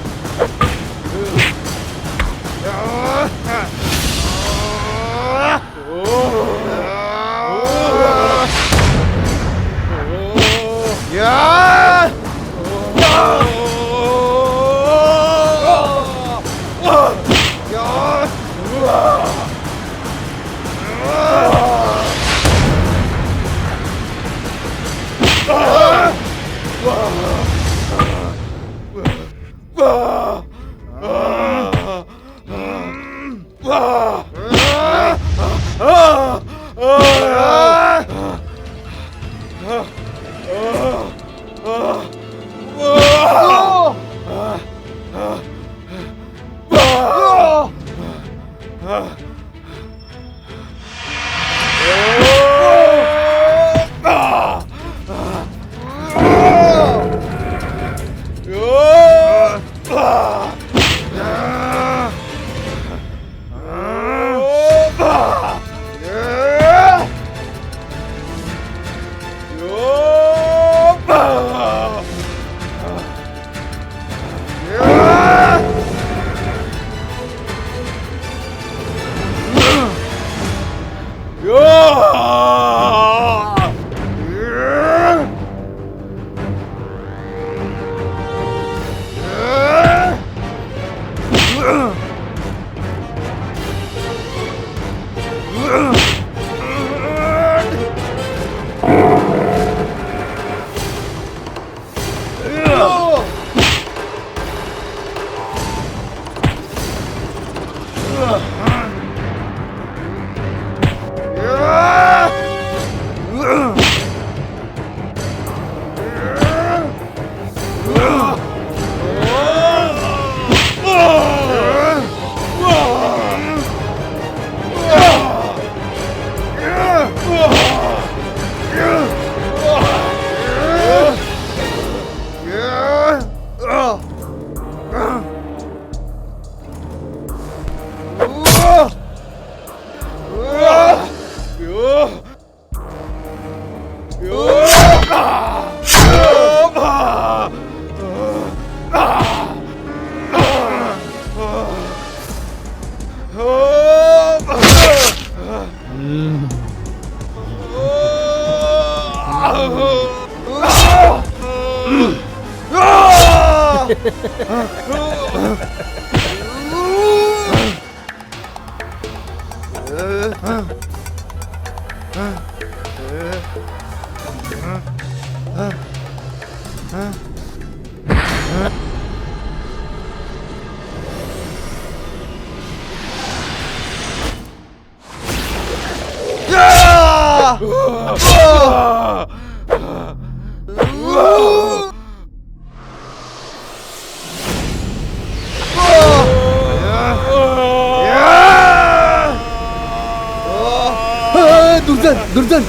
દુર્જન દુર્જન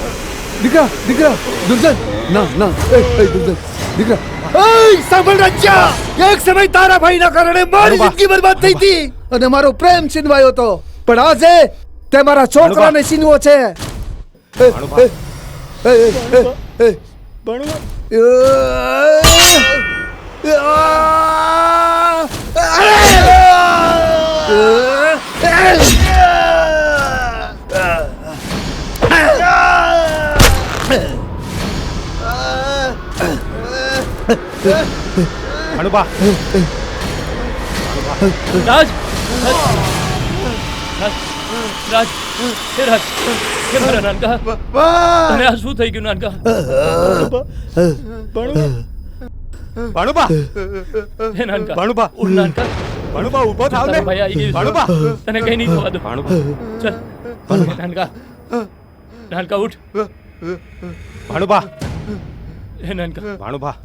દીકરા દીકરા દુર્જન ના ના દુર્જન દીકરા સાંભળ રાજ્યા, એક સમય તારા ભાઈના કારણે મારી જિંદગી બરબાદ થઈ હતી અને મારો પ્રેમ છીનવાયો હતો, પણ આજે તે મારા છોકરાને છીનવો છે. ભાણુબા, રાજ રાજ હે રાજ, હે મારા નાનકા, તને આ શું થઈ ગયું નાનકા? ભાણુબા, હે નાનકા, ભાણુબા, ઉઠ નાનકા, ભાણુબા ઊભો થાવ ને. ભાઈ આવી ગયું. ભાણુબા, તને કઈ નહીં થવા દો. ભાણુબા, ચલ નાનકા, નાનકા ઉઠ. ભાણુબા, હે નાનકા, ભાણુબા,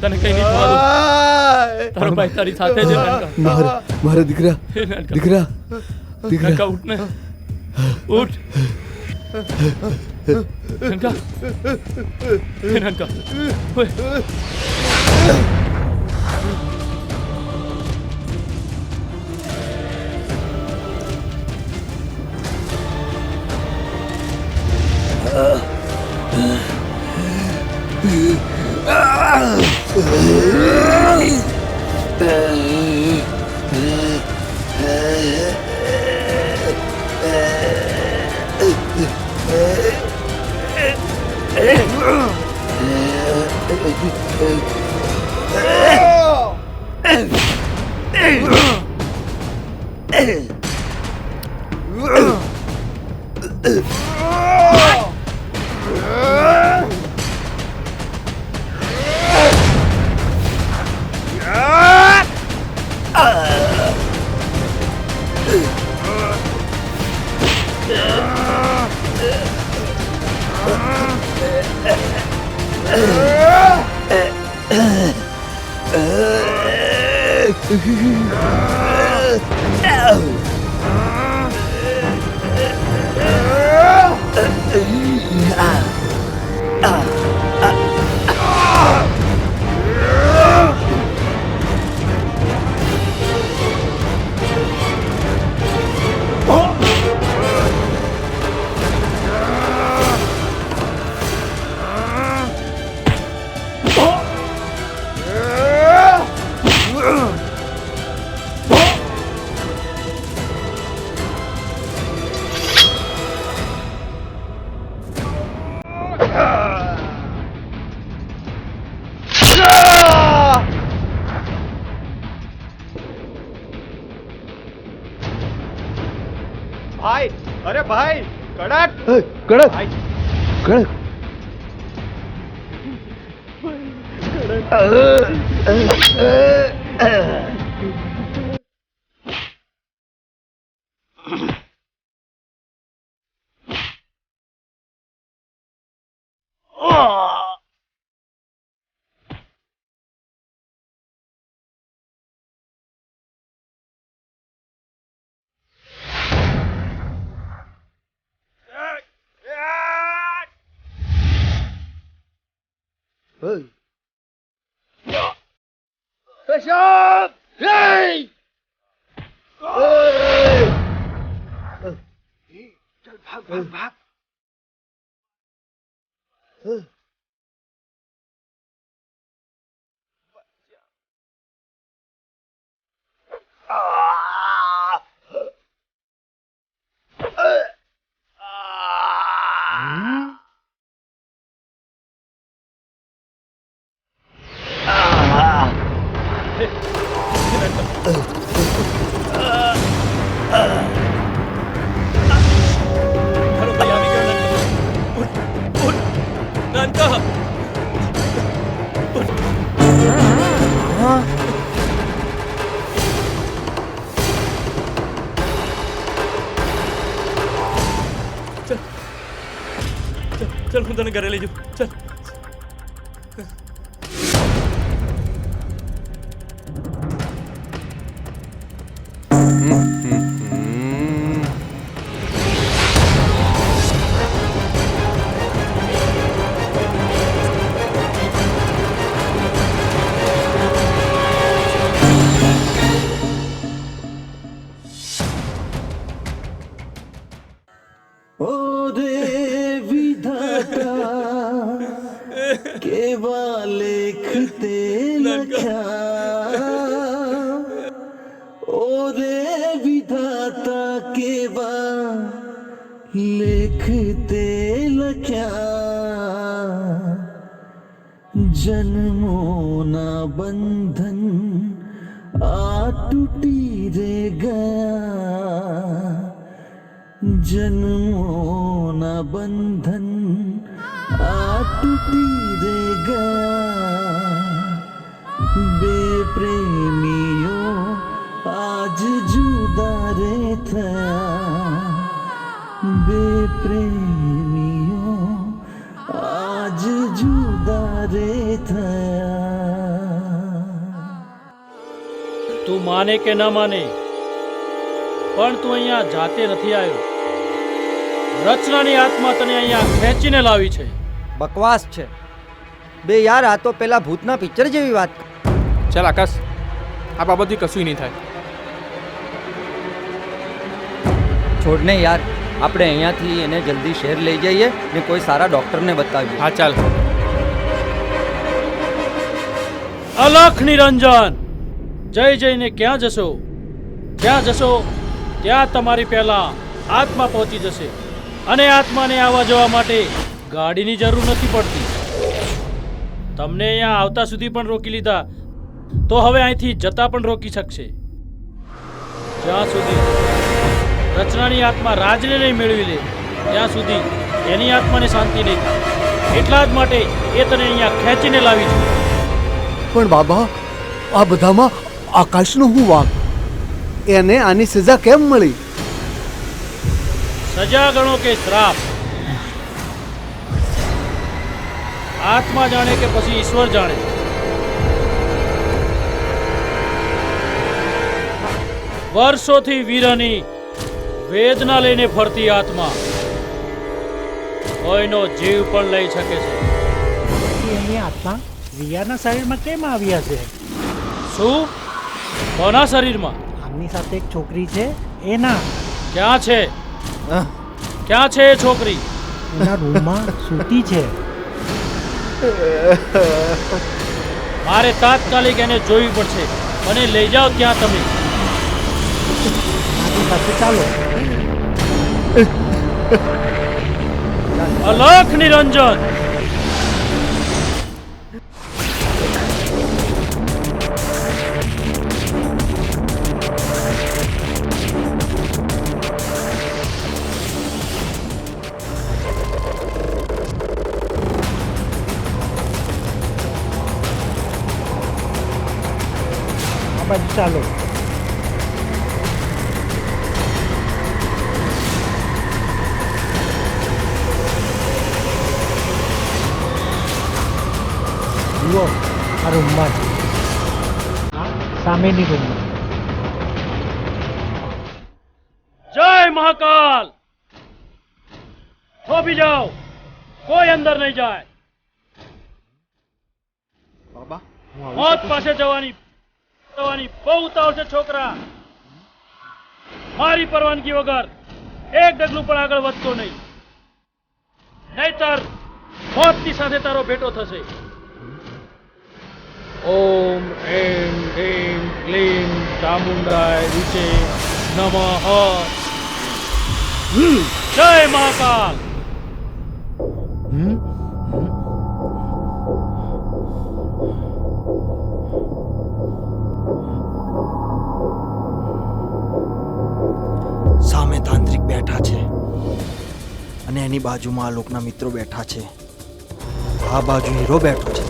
તને કઈ નહીં થવા દો. તારો ભાઈ તારી સાથે છે નાનકા. મારા દીકરા હે નાનકા, દીકરા નાનકા ઉઠ ને, ઉઠ નાનકા, હે નાનકા, ઓય. ભાઈ અરે ભાઈ કડક કડક ભાઈ કડક Bishop! Hey! चल भाग भाग भाग हेलो भाई अभी क्यों नंका उठ नंका चल चल चल હું તને ઘરે લઈ જાઉં ચલ केवा लेखते लख्या ओ रे विधाता केवा लेखते लख्या जन्मों ना बंधन आ टूटी रे गया जन्मों ना बंधन आ टूटी रे गया बे प्रेमियों आज जुदा रे थया बे प्रेमियों आज जुदा रे थया તું માને કે ન માને પણ તું અહીંયા જાતે નથી આવ્યો રચનાની આત્મા તને અહીંયા ખેંચીને લાવી છે બકવાસ છે બે યાર આ તો પેલા ભૂતના પિક્ચર જેવી વાત ચાલ આકાશ આ બાબતથી કશું નહીં થાય છોડને યાર આપણે અહીંયાથી એને જલ્દી શહેર લઈ જઈએ ને કોઈ સારા ડોક્ટરને બતાવીએ હા ચાલ અલખ નિરંજન જય જઈને ક્યાં જશો ત્યાં તમારી પહેલા આત્મા પહોંચી જશે અને આત્માને આવવા જવા માટે ગાડીની જરૂર નથી પડતી તમને અહીંયા આવતા સુધી પણ રોકી લીધા તો હવે અહીંથી જતા પણ રોકી શકશે જ્યાં સુધી રચનાની આત્મા રાજને નહીં મેળવી લે ત્યાં સુધી એની આત્માને શાંતિ નહીં થાય એટલા જ માટે એ તને અહીંયા ખેંચીને લાવી છે પણ બાબા આ બધામાં આકાશનો શું વાંક એને આની સજા કેમ મળી સજા ગણો કે શ્રાપ આત્મા જાણે કે પછી ઈશ્વર જાણે વર્ષોથી વીરની વેદના લઈને ફરતી આત્મા કોઈનો જીવ પણ લઈ શકે છે એની આત્મા રિયાના શરીરમાં કેમ આવ્યા છે શું કોના શરીરમાં આમની સાથે એક છોકરી છે એના ક્યાં છે એ છોકરી એના રૂમમાં સૂતી છે મારે તાત્કાલિક એને જોવી પડશે મને લઈ જાઓ ત્યાં તમે મારી સાથે ચાલો અલખ નિરંજન ચાલો. જુઓ આ રૂમમાં છે, સામેની રૂમમાં. જય મહાકાલ. થોભી જાઓ, કોઈ અંદર નહીં જાય. બાબા મોત પાસે જવાની બહુ ઉતાવળ છે છોકરા. મારી પરવાનગી વગર એક ડગલું પણ આગળ વધતો નહીં, નહીતર મોતની સાથે તારો ભેટો થશે. ઓમ એમ એમ ક્લીમ ચામુંડાય વિશે નમઃ. જય મહાકાલ. સામે તાંત્રિક બેઠા છે અને એની બાજુમાં આ લોકના મિત્રો બેઠા છે. આ બાજુ હીરો બેઠો છે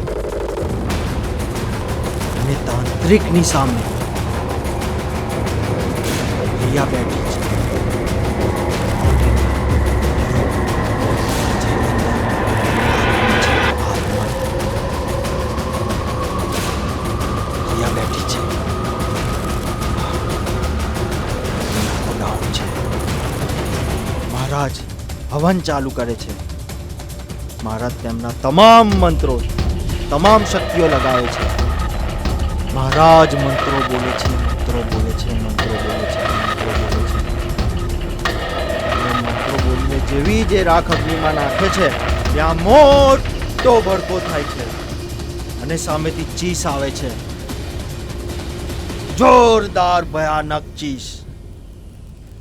અને તાંત્રિકની સામે રિયા બેઠી છે. રિયા બેઠી છે. મહારાજ હવન ચાલુ કરે છે. મહારાજ તેમના તમામ મંત્રો, તમામ શક્તિઓ લગાવે છે. મહારાજ મંત્રો બોલે છે, મંત્રો બોલે છે, મંત્રો બોલે છે, મંત્રો બોલે છે. અને મંત્રો બોલીને જેવી જે રાખ અગ્નિમાં નાખે છે ત્યાં મોટો ભડકો થાય છે અને સામેથી ચીસ આવે છે, જોરદાર ભયાનક ચીસ.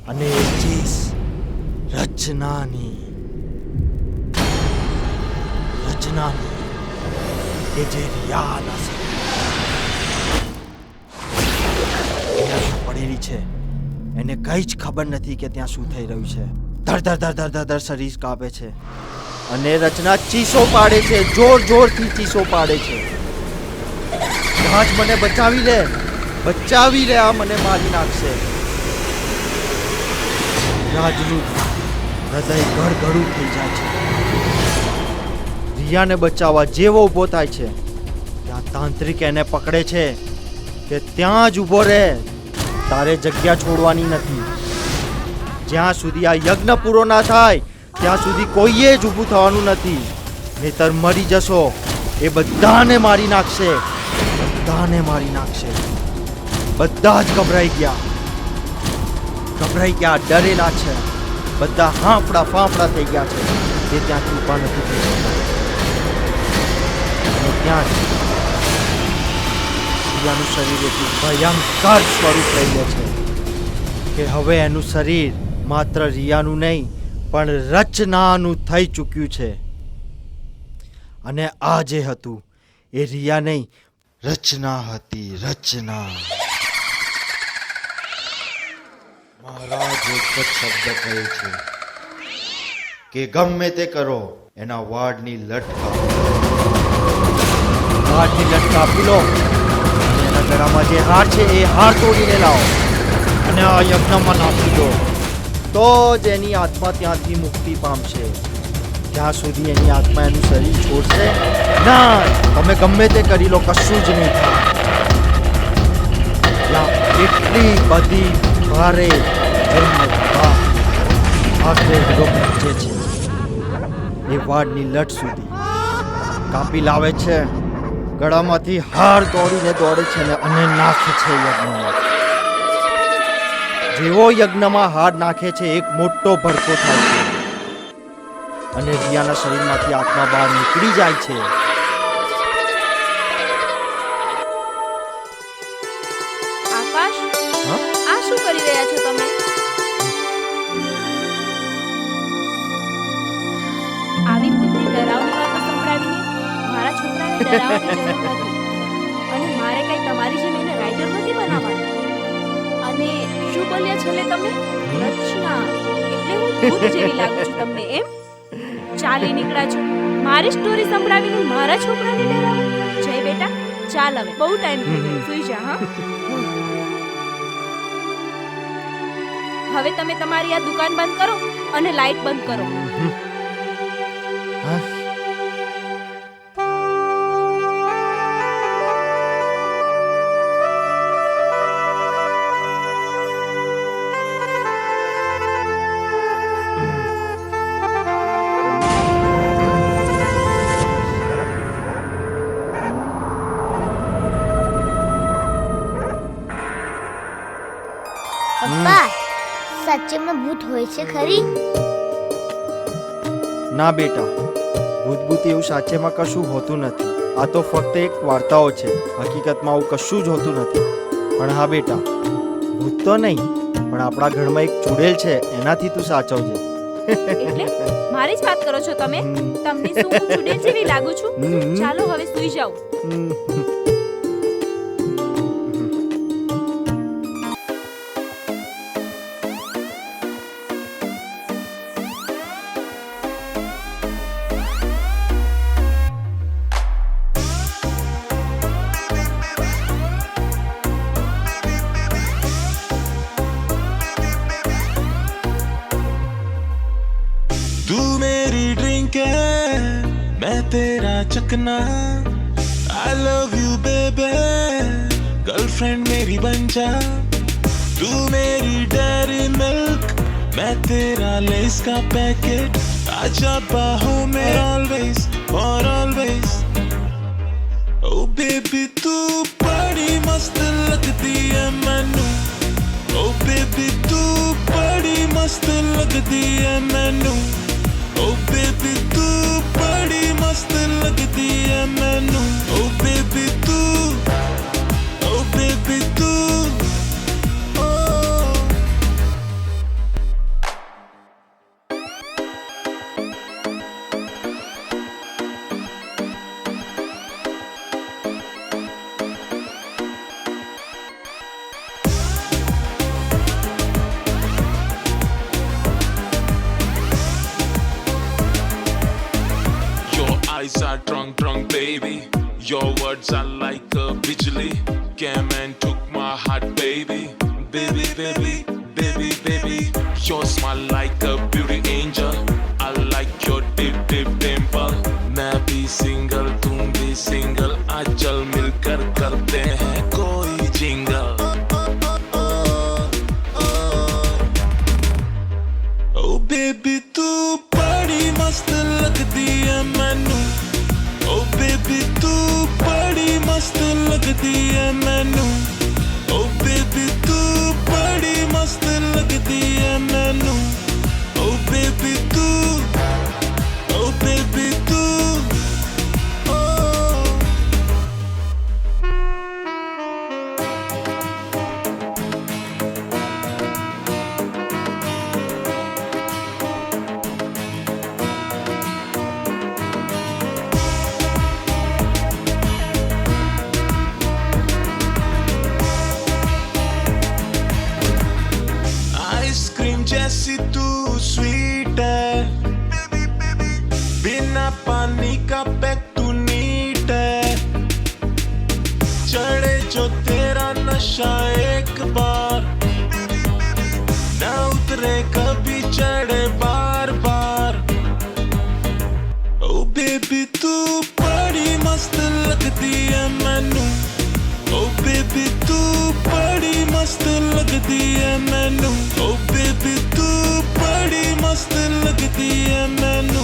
અને એ ચીસ રચનાની કે જે રિયાના પડેલી છે. એને કઈ જ ખબર નથી કે ત્યાં શું થઈ રહ્યું છે. ધર ધર ધર ધર ધર શરીર કાપે છે અને રચના ચીસો પાડે છે, જોર જોરથી ચીસો પાડે છે. રાજ મને બચાવી લે, બચાવી લે, આ મને મારી નાખશે. રાજનું હૃદય ગળગળું થઈ જાય છે. રિયાને બચાવવા જેવો ઊભો થાય છે ત્યાં તાંત્રિક એને પકડે છે કે ત્યાં જ ઊભો રહે, તારે જગ્યા છોડવાની નથી. જ્યાં સુધી આ યજ્ઞ પૂરો ના થાય ત્યાં સુધી કોઈએ જ ઊભું થવાનું નથી, નહીતર મરી જશો. એ બધાને મારી નાખશે, બધાને મારી નાખશે. બધા જ ગભરાઈ ગયા, ડરેલા છે. બધા હાંફડા ફાંફડા થઈ ગયા છે. તે ત્યાંથી ઊભા નથી થઈ શકતા. અને ત્યાં જ રિયાનું શરીર એટલું ભયંકર સ્વરૂપ લઈ લે છે કે હવે એનું શરીર માત્ર રિયાનું નહીં પણ રચનાનું થઈ ચૂક્યું છે. અને આ જે હતું એ રિયા નહીં, રચના હતી. રચના. મહારાજ એક જ શબ્દ કહે છે કે ગમે તે કરો, એના વાડની લટ કાપી લો. એના ગળામાં જે હાર છે એ હાર તોડીને લાવો અને આ યજ્ઞમાં નાખી દો, તો જ એની આત્મા ત્યાંથી મુક્તિ પામશે. ત્યાં સુધી એની આત્મા એનું શરીર છોડશે ના. તમે ગમે તે કરી લો, કશું જ નહીં થાય. ત્યાં એટલી બધી ભારે આખરે હીરો પહોંચે છે. એ વાડની લટ સુધી કાપી લાવે છે. ગળામાંથી હાર દોડીને દોડે છે અને નાખે છે યજ્ઞમાં. જેવો યજ્ઞમાં હાર નાખે છે એક મોટો ભડકો થાય છે અને રિયાના શરીરમાંથી આત્મા બહાર નીકળી જાય છે. આકાશ, આ શું કરી રહ્યા છો તમે? આવી ભૂતની ડરાવની વાતો સંભળાવીને મારા છોકરાને ડરાવવાની જરૂર નથી. અને મારે કઈ તમારી જેમ એને રાઇટર નથી બનાવવાનું. અને શું બોલ્યા છો લે તમે? રચના એટલે હું ભૂત જેવી લાગુ છું તમને એમ? ચાલી નીકળ્યા છો મારી સ્ટોરી સંભળાવીને મારા છોકરાને ડરાવો. જય બેટા, ચાલ હવે બહુ ટાઈમ થઈ ગયો, સુઈ જા. હા. હવે તમે તમારી આ દુકાન બંધ કરો અને લાઈટ બંધ કરો. પપ્પા સાચેમાં ભૂત હોય છે ખરી? ના બેટા, ભૂત એવું સાચેમાં કશું હોતું નથી. આ તો ફક્ત એક વાર્તાઓ છે. હકીકતમાં આવું કશું જ હોતું નથી. પણ હા બેટા, ભૂત તો નહીં, પણ આપણા ઘરમાં એક ચૂડેલ છે, એનાથી તું સાચવજે. એટલે મારી જ વાત કરો છો તમે? તમને શું હું ચૂડેલ જેવી લાગુ છું? ચાલો હવે સૂઈ જાઓ. तू मेरी ड्रिंक है, मैं तेरा चकना. I love you baby, girlfriend मेरी बन जा. तू मेरी डेयरी मिल्क, मैं तेरा लेस का पैकेट. आजा बाहों में always for always. Oh baby तू बड़ी मस्त लगती है मैनू. Oh baby तू बड़ी मस्त लगती है मैनू. Oh baby तू बड़ी मस्त लगती है मैनू. Oh baby तू, oh baby तू, oh. Eyes are drunk, baby. Your words are like a bijli. Came and took my heart, baby. Baby, baby, baby, baby. Your smile like a beauty angel. I like your deep, deep dimple. मैं भी single, तुम भी single. आज चल मिलकर करते हैं कोई jingle. Oh baby तू बड़ी मस्त लगती है मैनू. Oh baby तू बड़ी मस्त लगती है मैनू. Oh baby तू बड़ी मस्त लगती है मैनू. Oh baby तू, oh baby तू, oh. आइसक्रीम जैसी तू स्वीट है. बिना पानी का पैक तू नीट है. चढ़े जो तेरा नशा एक बार, ना उतरे कभी चढ़े बार बार. ओ बेबी तू बड़ी मस्त लगती है मैनू. ओ बेबी तू बड़ी मस्त लगती है मैनू. ओ बेबी तू बड़ी मस्त लगती है मैनू.